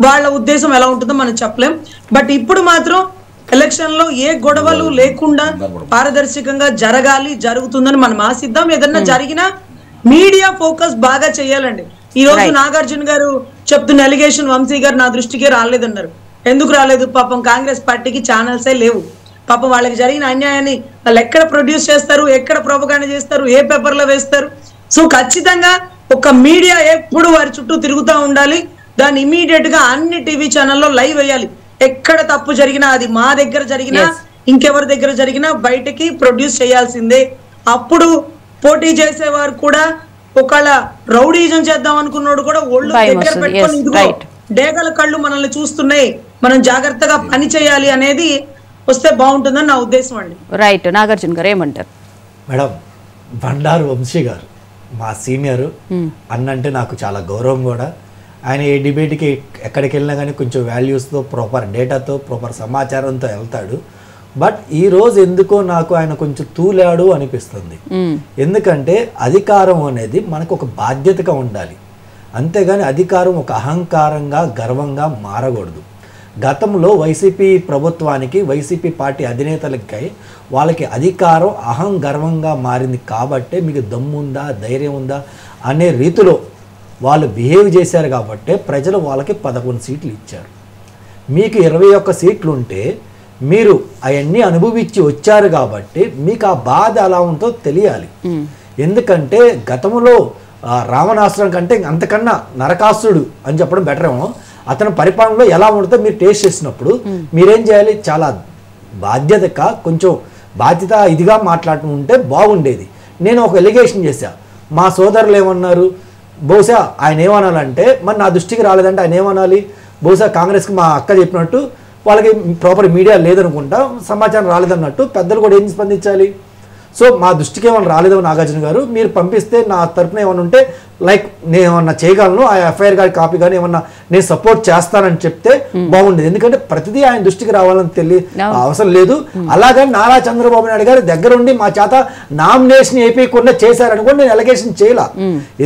వాళ్ళ ఉద్దేశం ఎలా ఉంటుందో మనం చెప్పలేం. బట్ ఇప్పుడు మాత్రం ఎలక్షన్ లో ఏ గొడవలు లేకుండా పారదర్శకంగా జరగాలి, జరుగుతుందని మనం ఆశిద్దాం. ఏదన్నా జరిగినా మీడియా ఫోకస్ బాగా చేయాలండి. ఈ రోజు నాగార్జున గారు చెప్తున్న ఎలిగేషన్ వంశీ గారు నా దృష్టికే రాలేదన్నారు. ఎందుకు రాలేదు? పాపం కాంగ్రెస్ పార్టీకి ఛానల్సే లేవు. పాపం వాళ్ళకి జరిగిన అన్యాయాన్ని వాళ్ళు ఎక్కడ ప్రొడ్యూస్ చేస్తారు, ఎక్కడ ప్రొపగాండా చేస్తారు, ఏ పేపర్లో వేస్తారు. సో ఖచ్చితంగా ఒక మీడియా ఎప్పుడు వారి చుట్టూ తిరుగుతూ ఉండాలి. దాన్ని ఇమీడియట్ గా అన్ని టీవీ ఛానల్లో లైవ్ వేయాలి. ఎక్కడ తప్పు జరిగినా, అది మా దగ్గర జరిగినా ఇంకెవరి దగ్గర జరిగినా బయటకి ప్రొడ్యూస్ చేయాల్సిందే. అప్పుడు పోటీ చేసేవారు కూడా ఒకవేళ రౌడీజం చేద్దాం అనుకున్నాడు కూడా ఒళ్ళు దగ్గర పెట్టుకొని ఇదిగో డేగల కళ్ళు మనల్ని చూస్తున్నాయి, మనం జాగ్రత్తగా పని చేయాలి అనేది వస్తే బాగుంటుందని నా ఉద్దేశం అండి. రైట్. నాగార్జున గారు ఏమంటారు? మేడం, బండారు వంశీ గారు మా సీనియర్ అన్నంటే నాకు చాలా గౌరవం కూడా. ఆయన ఏ డిబేట్కి ఎక్కడికి వెళ్ళినా కానీ కొంచెం వాల్యూస్తో, ప్రాపర్ డేటాతో, ప్రాపర్ సమాచారంతో వెళ్తాడు. బట్ ఈరోజు ఎందుకో నాకు ఆయన కొంచెం తూలాడు అనిపిస్తుంది. ఎందుకంటే అధికారం అనేది మనకు ఒక బాధ్యతగా ఉండాలి, అంతేగాని అధికారం ఒక అహంకారంగా, గర్వంగా మారకూడదు. గతంలో వైసీపీ ప్రభుత్వానికి, వైసీపీ పార్టీ అధినేతలకి వాళ్ళకి అధికారం గర్వంగా మారింది కాబట్టే మీకు దమ్ముందా, ధైర్యం ఉందా అనే రీతిలో వాళ్ళు బిహేవ్ చేశారు కాబట్టే ప్రజలు వాళ్ళకి 11 సీట్లు ఇచ్చారు. మీకు 21 సీట్లు ఉంటే మీరు అవన్నీ అనుభవించి వచ్చారు కాబట్టి మీకు ఆ బాధ ఎలా ఉందో తెలియాలి. ఎందుకంటే గతంలో రావణాసురం కంటే అంతకన్నా నరకాసురుడు అని చెప్పడం బెటర్ ఏమో. అతని పరిపాలనలో ఎలా ఉంటుందో మీరు టేస్ట్ చేసినప్పుడు మీరేం చేయాలి? చాలా బాధ్యతగా, కొంచెం బాధ్యత ఇదిగా మాట్లాడటం ఉంటే బాగుండేది. నేను ఒక ఎలిగేషన్ చేశా, మా సోదరులు ఏమన్నారు, బహుశా ఆయన ఏమనాలంటే, మరి నా దృష్టికి రాలేదంటే ఆయన ఏమనాలి? బహుశా కాంగ్రెస్కి మా అక్క చెప్పినట్టు వాళ్ళకి ప్రాపర్ మీడియా లేదనుకుంటా, సమాచారం రాలేదన్నట్టు పెద్దలు కూడా ఏం స్పందించాలి? సో మా దృష్టికి ఏమైనా రాలేదో నాగార్జున గారు, మీరు పంపిస్తే నా తరపున ఏమైనా ఉంటే లైక్ నేను ఏమన్నా చేయగలను, ఆ ఎఫ్ఐఆర్ గారి కాపీ కానీ ఏమన్నా నేను సపోర్ట్ చేస్తానని చెప్తే బాగుండేది. ఎందుకంటే ప్రతిదీ ఆయన దృష్టికి రావాలని అవసరం లేదు. అలాగని నారా చంద్రబాబు నాయుడు గారి దగ్గరుండి మా చేత నామినేషన్ ఏపీకుండా చేశారని కూడా నేను ఎలిగేషన్ చేయలా.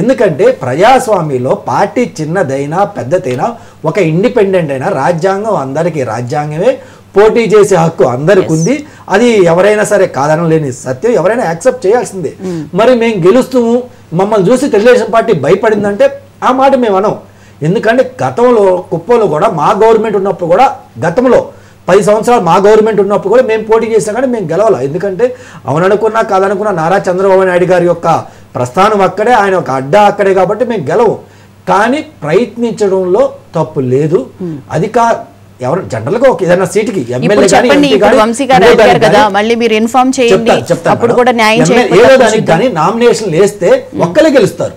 ఎందుకంటే ప్రజాస్వామ్యంలో పార్టీ చిన్నదైనా పెద్దదైనా, ఒక ఇండిపెండెంట్ అయినా రాజ్యాంగం అందరికీ రాజ్యాంగమే, పోటీ చేసే హక్కు అందరికి ఉంది. అది ఎవరైనా సరే కాదనలేని సత్యం, ఎవరైనా యాక్సెప్ట్ చేయాల్సిందే. మరి మేము గెలుస్తాము, మమ్మల్ని చూసి తెలుగుదేశం పార్టీ భయపడిందంటే ఆ మాట మేము అనం. ఎందుకంటే గతంలో కుప్పలో కూడా మా గవర్నమెంట్ ఉన్నప్పుడు కూడా, గతంలో 10 సంవత్సరాలు మా గవర్నమెంట్ ఉన్నప్పుడు కూడా మేము పోటీ చేసాం కానీ మేము గెలవాలి. ఎందుకంటే అవుననుకున్నా కాదనుకున్నా నారా చంద్రబాబు నాయుడు గారి యొక్క ప్రస్థానం అక్కడే, ఆయన ఒక అడ్డా అక్కడే, కాబట్టి మేము గెలవు. కానీ ప్రయత్నించడంలో తప్పు లేదు. ఎవరు జనరల్ గా ఏదైనా సీటుకి నామినేషన్ వేస్తే ఒక్కలే గెలుస్తారు.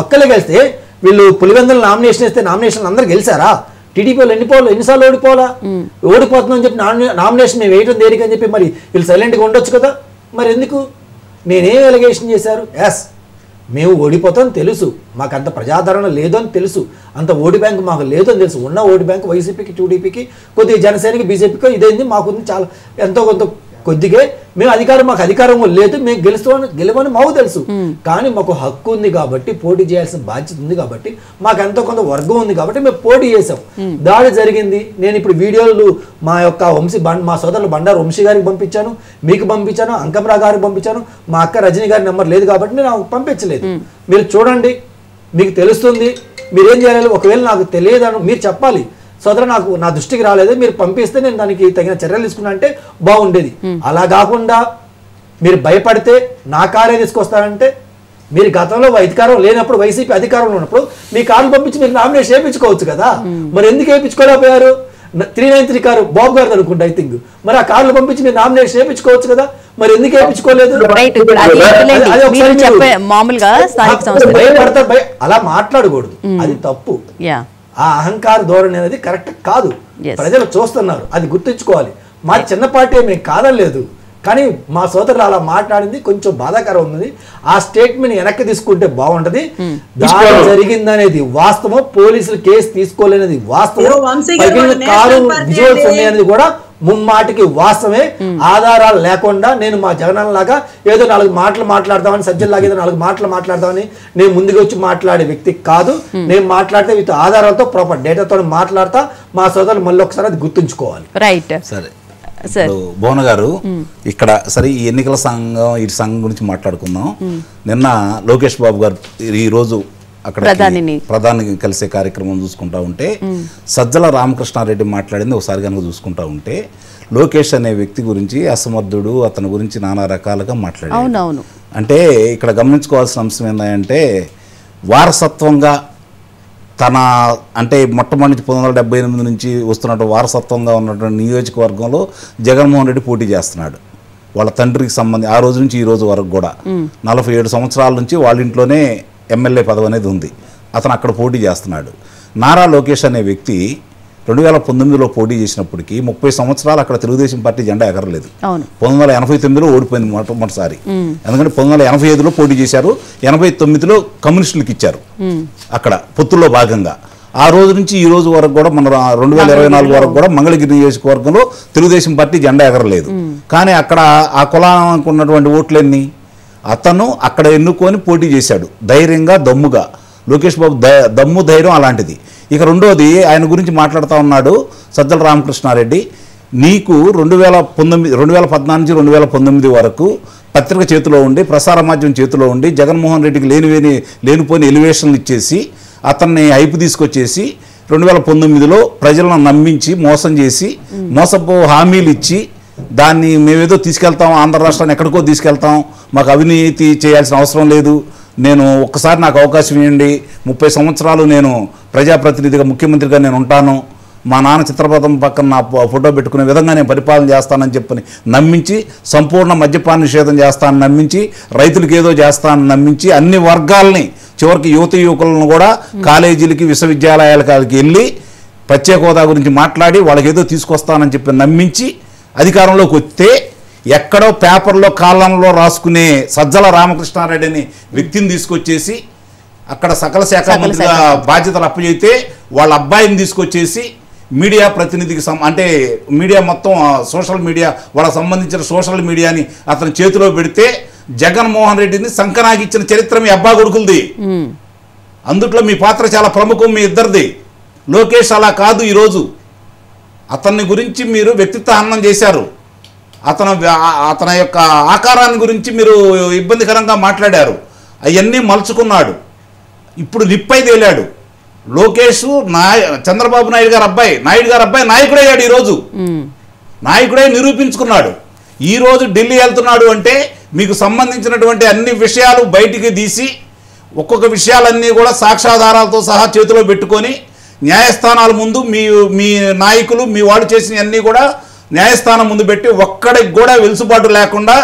ఒక్కలే గెలిస్తే వీళ్ళు పులివెందుల నామినేషన్ వేస్తే నామినేషన్ అందరు గెలిచారా? టీడీపీ వాళ్ళు ఎన్నిసార్లు ఓడిపోవాలా? ఓడిపోతుందని చెప్పి నామినేషన్ మేము వేయటం దేనికి అని చెప్పి మరి వీళ్ళు సైలెంట్గా ఉండొచ్చు కదా. మరి ఎందుకు? నేనేం ఎలిగేషన్ చేశారు? ఎస్, మేము ఓడిపోతాం తెలుసు, మాకు అంత ప్రజాదరణ లేదు అని తెలుసు, అంత ఓటు బ్యాంకు మాకు లేదు అని తెలుసు. ఉన్న ఓటు బ్యాంకు వైసీపీకి, టీడీపీకి, కొద్దిగా జనసేనకి, బీజేపీకి ఇదేంది, మాకు చాలా ఎంతో కొంత కొద్దిగా మేము మాకు అధికారం లేదు, మేము గెలవని మాకు తెలుసు. కానీ మాకు హక్కు ఉంది కాబట్టి, పోటీ చేయాల్సిన బాధ్యత ఉంది కాబట్టి, మాకు ఎంతో కొంత వర్గం ఉంది కాబట్టి మేము పోటీ చేసాం. దాడి జరిగింది. నేను ఇప్పుడు వీడియోలు మా యొక్క మా సోదరులు బండారు వంశీ గారికి పంపించాను, మీకు పంపించాను, అంకమరా గారికి పంపించాను. మా అక్క రజనీ గారి నెంబర్ లేదు కాబట్టి నేను పంపించలేదు. మీరు చూడండి, మీకు తెలుస్తుంది. మీరేం చేయాలి? ఒకవేళ నాకు తెలియదని మీరు చెప్పాలి. సోదరు నా దృష్టికి రాలేదు, మీరు పంపిస్తే నేను దానికి తగిన చర్యలు తీసుకున్నా అంటే బాగుండేది. అలా కాకుండా మీరు భయపడితే నా కారే తీసుకొస్తారంటే, మీరు గతంలో అధికారం లేనప్పుడు వైసీపీ అధికారంలో ఉన్నప్పుడు మీ కారు పంపించి మీరు నామినేషన్ వేయించుకోవచ్చు కదా, మరి ఎందుకు వేయించుకోలేకపోయారు? 393 కారు బాబు గారు అనుకుంటా ఐ థింక్, మరి ఆ కార్లు పంపించి మీరు నామినేషన్ వేయించుకోవచ్చు కదా, మరి ఎందుకు వేయించుకోలేదు? భయపడతారు, అలా మాట్లాడకూడదు, అది తప్పు. ఆ అహంకార ధోరణి అనేది కరెక్ట్ కాదు, ప్రజలు చూస్తున్నారు, అది గుర్తుంచుకోవాలి. మా చిన్న పార్టీ మేము కాదలేదు, కానీ మా సోదరులు అలా మాట్లాడింది కొంచెం బాధాకరం ఉంది. ఆ స్టేట్మెంట్ వెనక్కి తీసుకుంటే బాగుంటది. దాడి జరిగిందనేది వాస్తవం, పోలీసులు కేసు తీసుకోలేనిది వాస్తవం, కారు విజువల్స్ ఉన్నాయనేది కూడా ముమ్మాటికి వాస్తవమే. ఆధారాలు లేకుండా నేను మా జగనన్న లాగా ఏదో 4 మాటలు మాట్లాడతామని, సజ్జల్లాగా ఏదో 4 మాటలు మాట్లాడతామని నేను ముందుకు వచ్చి మాట్లాడే వ్యక్తి కాదు. నేను మాట్లాడితే విత్ ఆధారాలతో ప్రాపర్ డేటాతో మాట్లాడతా. మా సోదరులు మళ్ళీ ఒకసారి అది గుర్తుంచుకోవాలి. రైట్. సరే, భువన గారు ఇక్కడ సరే ఈ ఎన్నికల సంఘం ఈ సంఘం గురించి మాట్లాడుకుందాం. నిన్న లోకేష్ బాబు గారు ఈ రోజు అక్కడ ప్రధాని కలిసే కార్యక్రమం చూసుకుంటా ఉంటే సజ్జల రామకృష్ణారెడ్డి మాట్లాడింది ఒకసారి కనుక చూసుకుంటా ఉంటే లోకేష్ అనే వ్యక్తి గురించి అసమర్థుడు, అతని గురించి నానా రకాలుగా మాట్లాడారు. అంటే ఇక్కడ గమనించుకోవాల్సిన అంశం ఏంటంటే వారసత్వంగా తన అంటే మొట్టమొదటి 1978 నుంచి వస్తున్నట్టు వారసత్వంగా ఉన్నటువంటి నియోజకవర్గంలో జగన్మోహన్ రెడ్డి పోటీ చేస్తున్నాడు. వాళ్ళ తండ్రికి సంబంధించి ఆ రోజు నుంచి ఈ రోజు వరకు కూడా 47 సంవత్సరాల నుంచి వాళ్ళ ఇంట్లోనే ఎమ్మెల్యే పదవి అనేది ఉంది. అతను అక్కడ పోటీ చేస్తున్నాడు. నారా లోకేష్ అనే వ్యక్తి 2019లో పోటీ చేసినప్పటికీ 30 సంవత్సరాలు అక్కడ తెలుగుదేశం పార్టీ జెండా ఎగరలేదు. 1989లో ఓడిపోయింది మొట్టమొదటిసారి. ఎందుకంటే 1985లో పోటీ చేశారు, 89లో కమ్యూనిస్టులకు ఇచ్చారు అక్కడ పొత్తుల్లో భాగంగా. ఆ రోజు నుంచి ఈ రోజు వరకు కూడా మన 2024 వరకు కూడా మంగళగిరి నియోజకవర్గంలో తెలుగుదేశం పార్టీ జెండా ఎగరలేదు. కానీ అక్కడ ఆ కులానికి ఉన్నటువంటి ఓట్లన్నీ అతను అక్కడ ఎన్నుకొని పోటీ చేశాడు ధైర్యంగా, దమ్ముగా. లోకేష్ బాబు దమ్ము ధైర్యం అలాంటిది. ఇక రెండోది ఆయన గురించి మాట్లాడుతూ ఉన్నాడు సజ్జల రామకృష్ణారెడ్డి. నీకు 2014 నుంచి 2019 వరకు పత్రిక చేతిలో ఉండి, ప్రసార మాధ్యమం చేతిలో ఉండి, జగన్మోహన్ రెడ్డికి లేనిపోయిన ఎలివేషన్లు ఇచ్చేసి అతన్ని హైపు తీసుకొచ్చేసి 2019లో ప్రజలను నమ్మించి మోసం చేసి మోసపు హామీలు ఇచ్చి దాన్ని మేమేదో తీసుకెళ్తాం, ఆంధ్ర రాష్ట్రాన్ని ఎక్కడికో తీసుకెళ్తాం, మాకు అవినీతి చేయాల్సిన అవసరం లేదు, నేను ఒక్కసారి నాకు అవకాశం ఇవ్వండి, 30 సంవత్సరాలు నేను ప్రజాప్రతినిధిగా ముఖ్యమంత్రిగా నేను ఉంటాను, మా నాన్న చిత్రపటం పక్కన నా ఫోటో పెట్టుకునే విధంగా నేను పరిపాలన చేస్తానని చెప్పని నమ్మించి, సంపూర్ణ మద్యపాన నిషేధం చేస్తానని నమ్మించి, రైతులకు ఏదో చేస్తానని నమ్మించి, అన్ని వర్గాలని చివరికి యువకులను కూడా కాలేజీలకి విశ్వవిద్యాలయాలకి వెళ్ళి ప్రత్యేక హోదా గురించి మాట్లాడి వాళ్ళకి ఏదో తీసుకొస్తానని చెప్పి నమ్మించి అధికారంలోకి వస్తే ఎక్కడో పేపర్లో కాలంలో రాసుకునే సజ్జల రామకృష్ణారెడ్డిని వ్యక్తిని తీసుకొచ్చేసి అక్కడ సకల శాఖ మంత్రిగా బాధ్యతలు అప్పచెప్తే వాళ్ళ అబ్బాయిని తీసుకొచ్చేసి మీడియా ప్రతినిధికి అంటే మీడియా మొత్తం సోషల్ మీడియా వాళ్ళకి సంబంధించిన సోషల్ మీడియాని అతని చేతిలో పెడితే జగన్మోహన్ రెడ్డిని సంకనాగిచ్చిన చరిత్ర మీ అబ్బా కొడుకులది. అందుట్లో మీ పాత్ర చాలా ప్రముఖం మీ ఇద్దరిది. లోకేష్ అలా కాదు. ఈరోజు అతన్ని గురించి మీరు వ్యక్తిత్వ హననం చేశారు. అతని యొక్క ఆకారాన్ని గురించి మీరు ఇబ్బందికరంగా మాట్లాడారు. అవన్నీ మలుచుకున్నాడు. ఇప్పుడు నిప్పై తేలాడు. లోకేష్ చంద్రబాబు నాయుడు గారు అబ్బాయి నాయకుడయ్యాడు. ఈరోజు నాయకుడే నిరూపించుకున్నాడు. ఈరోజు ఢిల్లీ వెళ్తున్నాడు అంటే మీకు సంబంధించినటువంటి అన్ని విషయాలు బయటికి తీసి ఒక్కొక్క విషయాలన్నీ కూడా సాక్ష్యాధారాలతో సహా చేతిలో పెట్టుకొని న్యాయస్థానాల ముందు మీ నాయకులు మీ వాళ్ళు చేసినవన్నీ కూడా న్యాయస్థానం ముందు పెట్టి ఒక్కడికి కూడా వెలుసుబాటు లేకుండా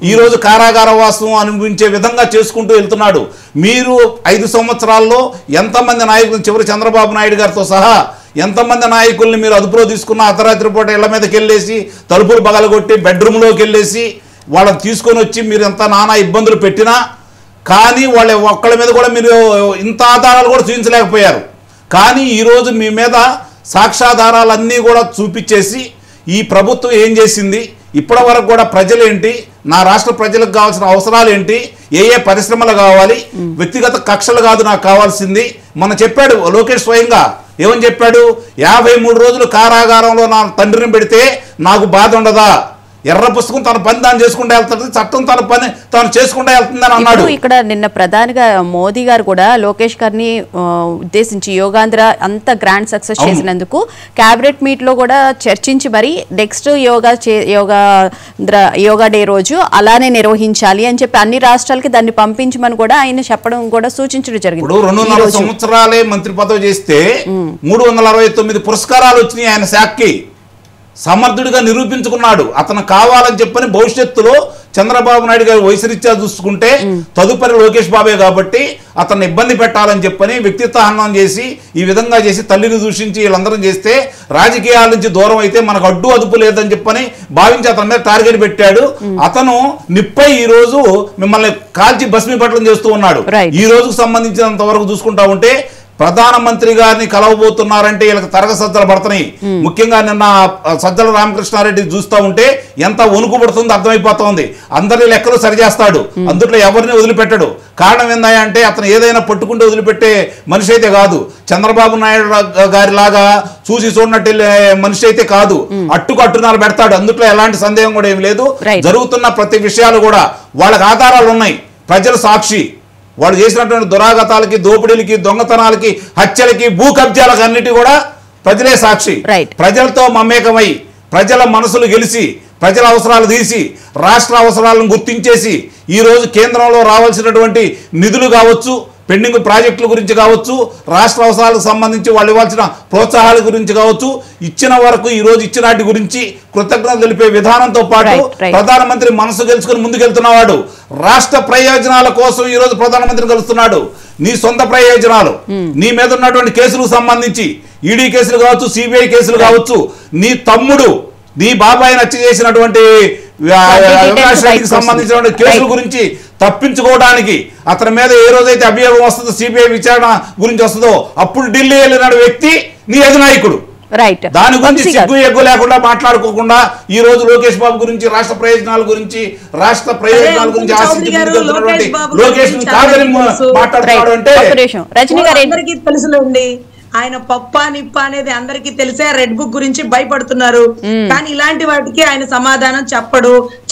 ఈరోజు కారాగార వాసం అనుభవించే విధంగా చేసుకుంటూ వెళ్తున్నాడు. మీరు 5 సంవత్సరాల్లో ఎంతమంది నాయకులు చివరి చంద్రబాబు నాయుడు గారితో సహా ఎంతమంది నాయకుల్ని మీరు అదుపులో తీసుకున్న అర్ధరాత్రి పూట ఇళ్ల మీదకి వెళ్ళేసి తలుపులు పగలగొట్టి బెడ్రూమ్లోకి వెళ్ళేసి వాళ్ళని తీసుకొని వచ్చి మీరు ఎంత నానా ఇబ్బందులు పెట్టినా కానీ వాళ్ళ ఒక్కళ్ళ మీద కూడా మీరు ఇంత ఆధారాలు కూడా చూపించలేకపోయారు. కానీ ఈరోజు మీ మీద సాక్ష్యాధారాలన్నీ కూడా చూపించేసి ఈ ప్రభుత్వం ఏం చేసింది, ఇప్పటి వరకు కూడా ప్రజలేంటి, నా రాష్ట్ర ప్రజలకు కావాల్సిన అవసరాలు ఏంటి, ఏ పరిశ్రమలు కావాలి, వ్యక్తిగత కక్షలు కాదు నాకు కావాల్సింది. మొన్న చెప్పాడు లోకేష్ స్వయంగా. ఏమని చెప్పాడు? 53 రోజులు కారాగారంలో నా తండ్రిని పెడితే నాకు బాధ ఉండదా? ఎర్ర పుస్తకం తన పని తాను చేసుకుంటూ వెళ్తుంది, చట్టం తన పని తాను చేసుకుంటూ వెళ్తుందని అన్నాడు. ఇక్కడ నిన్న ప్రధానిగా మోదీ గారు కూడా లోకేష్ గారిని ఉద్దేశించి యోగాంధ్ర అంత గ్రాండ్ సక్సెస్ చేసినందుకు క్యాబినెట్ మీట్ లో కూడా చర్చించి మరి నెక్స్ట్ యోగా డే రోజు అలానే నిర్వహించాలి అని చెప్పి అన్ని రాష్ట్రాలకి దాన్ని పంపించమని కూడా ఆయన చెప్పడం కూడా సూచించడం జరిగింది. ఇప్పుడు 2.5 సంవత్సరాలే మంత్రి పదవి చేస్తే 369 పురస్కారాలు వచ్చినాయి ఆయన శాఖకి. సమర్థుడిగా నిరూపించుకున్నాడు. అతను కావాలని చెప్పని భవిష్యత్తులో చంద్రబాబు నాయుడు గారు వయసురీత్యా చూసుకుంటే తదుపరి లోకేష్ బాబే కాబట్టి అతన్ని ఇబ్బంది పెట్టాలని చెప్పని వ్యక్తిత్వ హననం చేసి ఈ విధంగా చేసి తల్లిని దూషించి వీళ్ళందరం చేస్తే రాజకీయాల నుంచి దూరం అయితే మనకు అడ్డు అదుపు లేదని చెప్పని భావించి అతని మీద టార్గెట్ పెట్టాడు. అతను నిప్పై ఈ రోజు మిమ్మల్ని కాల్చి భస్మీపట్నం చేస్తూ ఉన్నాడు. ఈ రోజుకు సంబంధించినంత వరకు చూసుకుంటా ఉంటే ప్రధానమంత్రి గారిని కలవబోతున్నారంటే వీళ్ళకి తరగ సజ్జలు పడుతున్నాయి. ముఖ్యంగా నిన్న సజ్జల రామకృష్ణారెడ్డి చూస్తూ ఉంటే ఎంత వణుకు పడుతుందో అర్థమైపోతుంది. అందరి లెక్కలు సరిచేస్తాడు, అందుట్లో ఎవరిని వదిలిపెట్టాడు. కారణం ఏందంటే అతను ఏదైనా పట్టుకుంటే వదిలిపెట్టే మనిషి అయితే కాదు. చంద్రబాబు నాయుడు గారి లాగా చూసి చూడనట్టు మనిషి అయితే కాదు. అట్టుకు అట్టునాలు పెడతాడు, అందుట్లో ఎలాంటి సందేహం కూడా ఏం లేదు. జరుగుతున్న ప్రతి విషయాలు కూడా వాళ్ళకి ఆధారాలు ఉన్నాయి, ప్రజలు సాక్షి. వాళ్ళు చేసినటువంటి దురాగతాలకి, దోపిడీలకి, దొంగతనాలకి, హత్యలకి, భూ కబ్జాలకు అన్నిటి కూడా ప్రజలే సాక్షి. ప్రజలతో మమేకమై ప్రజల మనసులు గెలిచి ప్రజల అవసరాలు తీసి రాష్ట్ర అవసరాలను గుర్తించేసి ఈరోజు కేంద్రంలో రావాల్సినటువంటి నిధులు కావచ్చు, పెండింగ్ ప్రాజెక్టుల గురించి కావచ్చు, రాష్ట్ర అవసరాలకు సంబంధించి వాళ్ళు ఇవ్వాల్సిన ప్రోత్సాహాల గురించి కావచ్చు, ఇచ్చిన వరకు ఈ రోజు ఇచ్చిన వాటి గురించి కృతజ్ఞత తెలిపే విధానంతో పాటు ప్రధానమంత్రి మనసు గెలుచుకుని ముందుకెళ్తున్నవాడు. రాష్ట్ర ప్రయోజనాల కోసం ఈ రోజు ప్రధానమంత్రిని కలుస్తున్నాడు. నీ సొంత ప్రయోజనాలు, నీ మీద ఉన్నటువంటి కేసులకు సంబంధించి ఈడీ కేసులు కావచ్చు, సిబిఐ కేసులు కావచ్చు, నీ తమ్ముడు నీ బాబాయిని హత్య చేసినటువంటి సంబంధించిన కేసుల గురించి తప్పించుకోవడానికి అతని మీద ఏ రోజైతే అభియోగం వస్తుందో, సిబిఐ విచారణ గురించి వస్తుందో అప్పుడు ఢిల్లీ వెళ్ళిన వ్యక్తి నీ అధినాయకుడు. దాని గురించి సిగ్గు ఎగ్గు లేకుండా మాట్లాడుకోకుండా ఈ రోజు లోకేష్ బాబు గురించి, రాష్ట్ర ప్రయోజనాల గురించి ఆశించి లోకేష్ కాదని మాట్లాడుతున్నాడు అంటే తెలుసులేండి. ఆయన పప్ప నిప్ప అనేది అందరికీ తెలిసే రెడ్ బుక్ గురించి భయపడుతున్నారు. కానీ ఇలాంటి వాటికి ఆయన సమాధానం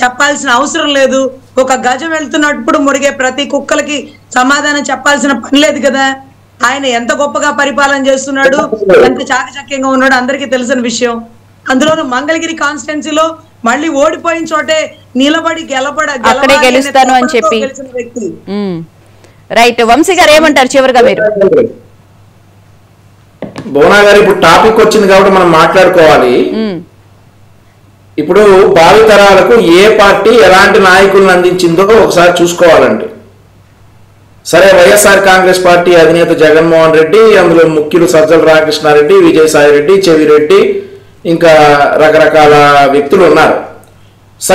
చెప్పాల్సిన అవసరం లేదు. ఒక గజం వెళ్తున్నప్పుడు మురిగే ప్రతి కుక్కలకి సమాధానం చెప్పాల్సిన పని లేదు కదా. ఆయన ఎంత గొప్పగా పరిపాలన చేస్తున్నాడు, ఎంత చాకచక్యంగా ఉన్నాడు అందరికీ తెలిసిన విషయం. అందులోనూ మంగళగిరి కాన్స్టిట్యున్సీలో మళ్ళీ ఓడిపోయిన చోటే నిలబడి గెలుస్తాను అని చెప్పి. రైట్, వంశీ గారు ఏమంటారు చివరిగా మీరు? భువనా గారు, ఇప్పుడు టాపిక్ వచ్చింది కాబట్టి మనం మాట్లాడుకోవాలి. ఇప్పుడు భావితరాలకు ఏ పార్టీ ఎలాంటి నాయకులను అందించిందో ఒకసారి చూసుకోవాలండి. సరే, వైఎస్ఆర్ కాంగ్రెస్ పార్టీ అధినేత జగన్మోహన్ రెడ్డి, అందులో ముఖ్యులు సజ్జల రామకృష్ణారెడ్డి, విజయసాయిరెడ్డి, చెవిరెడ్డి, ఇంకా రకరకాల వ్యక్తులు ఉన్నారు.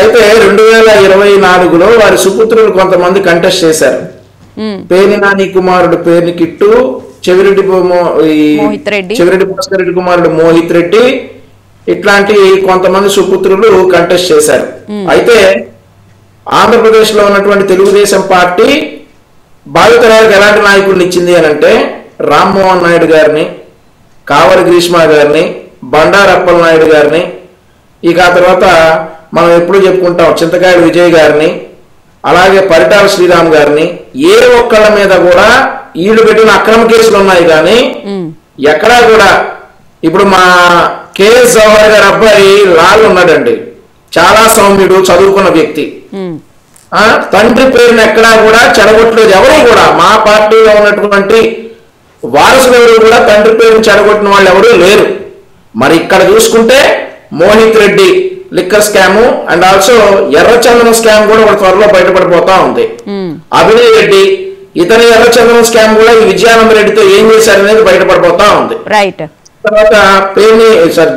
అయితే 2024లో వారి సుపుత్రులు కొంతమంది కంటెస్ట్ చేశారు. పేర్ని నాని కుమారుడు పేర్ని కిట్టు, చెవిరెడ్డి భాస్కర్ రెడ్డి కుమారుడు మోహిత్ రెడ్డి, ఇట్లాంటి కొంతమంది సుపుత్రులు కంటెస్ట్ చేశారు. అయితే ఆంధ్రప్రదేశ్ లో ఉన్నటువంటి తెలుగుదేశం పార్టీ భావితరాలకు ఎలాంటి నాయకుడిని ఇచ్చింది అని అంటే రామ్మోహన్ నాయుడు గారిని, కావలి గ్రీష్మ గారిని, బండారప్పల నాయుడు గారిని, ఇక ఆ తర్వాత మనం ఎప్పుడు చెప్పుకుంటాం చింతకాయల విజయ్ గారిని, అలాగే పరిటాల శ్రీరామ్ గారిని. ఏ ఒక్కళ్ళ మీద కూడా వీళ్ళు పెట్టిన అక్రమ కేసులు ఉన్నాయి కానీ ఎక్కడా కూడా. ఇప్పుడు మా కేఎస్ జవహర్ గారి అబ్బాయి లాల్ ఉన్నాడండి, చాలా సౌమ్యుడు, చదువుకున్న వ్యక్తి. తండ్రి పేరుని ఎక్కడా కూడా చెడగొట్టలేదు ఎవరు కూడా. మా పార్టీలో ఉన్నటువంటి వారసులు ఎవరు కూడా తండ్రి పేరుని చెడగొట్టిన వాళ్ళు ఎవరు లేరు. మరి ఇక్కడ చూసుకుంటే Mohit Reddy liquor scam and also ఎర్రచందనం స్కామ్ కూడా ఒక త్వరలో బయటపడిపోతా ఉంది. అభినయ్ రెడ్డి ఇతని ఎర్రచందనం స్కామ్ కూడా ఈ విజయానంద రెడ్డితో ఏం చేశారనేది బయటపడిపోతా ఉంది. తర్వాత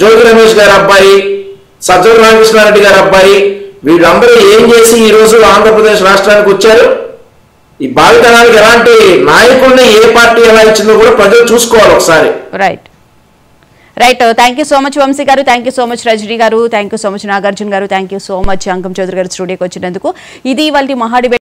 జోగి రమేష్ గారి అబ్బాయి, సజ్జల రామకృష్ణారెడ్డి గారి అబ్బాయి, వీళ్ళందరూ ఏం చేసి ఈ రోజు ఆంధ్రప్రదేశ్ రాష్ట్రానికి వచ్చారు. ఈ భావితరానికి ఎలాంటి నాయకుడిని ఏ పార్టీ ఎలా ఇచ్చిందో కూడా ప్రజలు చూసుకోవాలి ఒకసారి. Right, thank you so much Vamsi గారు, thank you so much Rajani గారు, thank you so much Nagarjuna గారు, thank you so much Ankam Chowdary గారు స్టూడియోకి వచ్చినందుకు. ఇది వాళ్ళ మహా డిబేట్.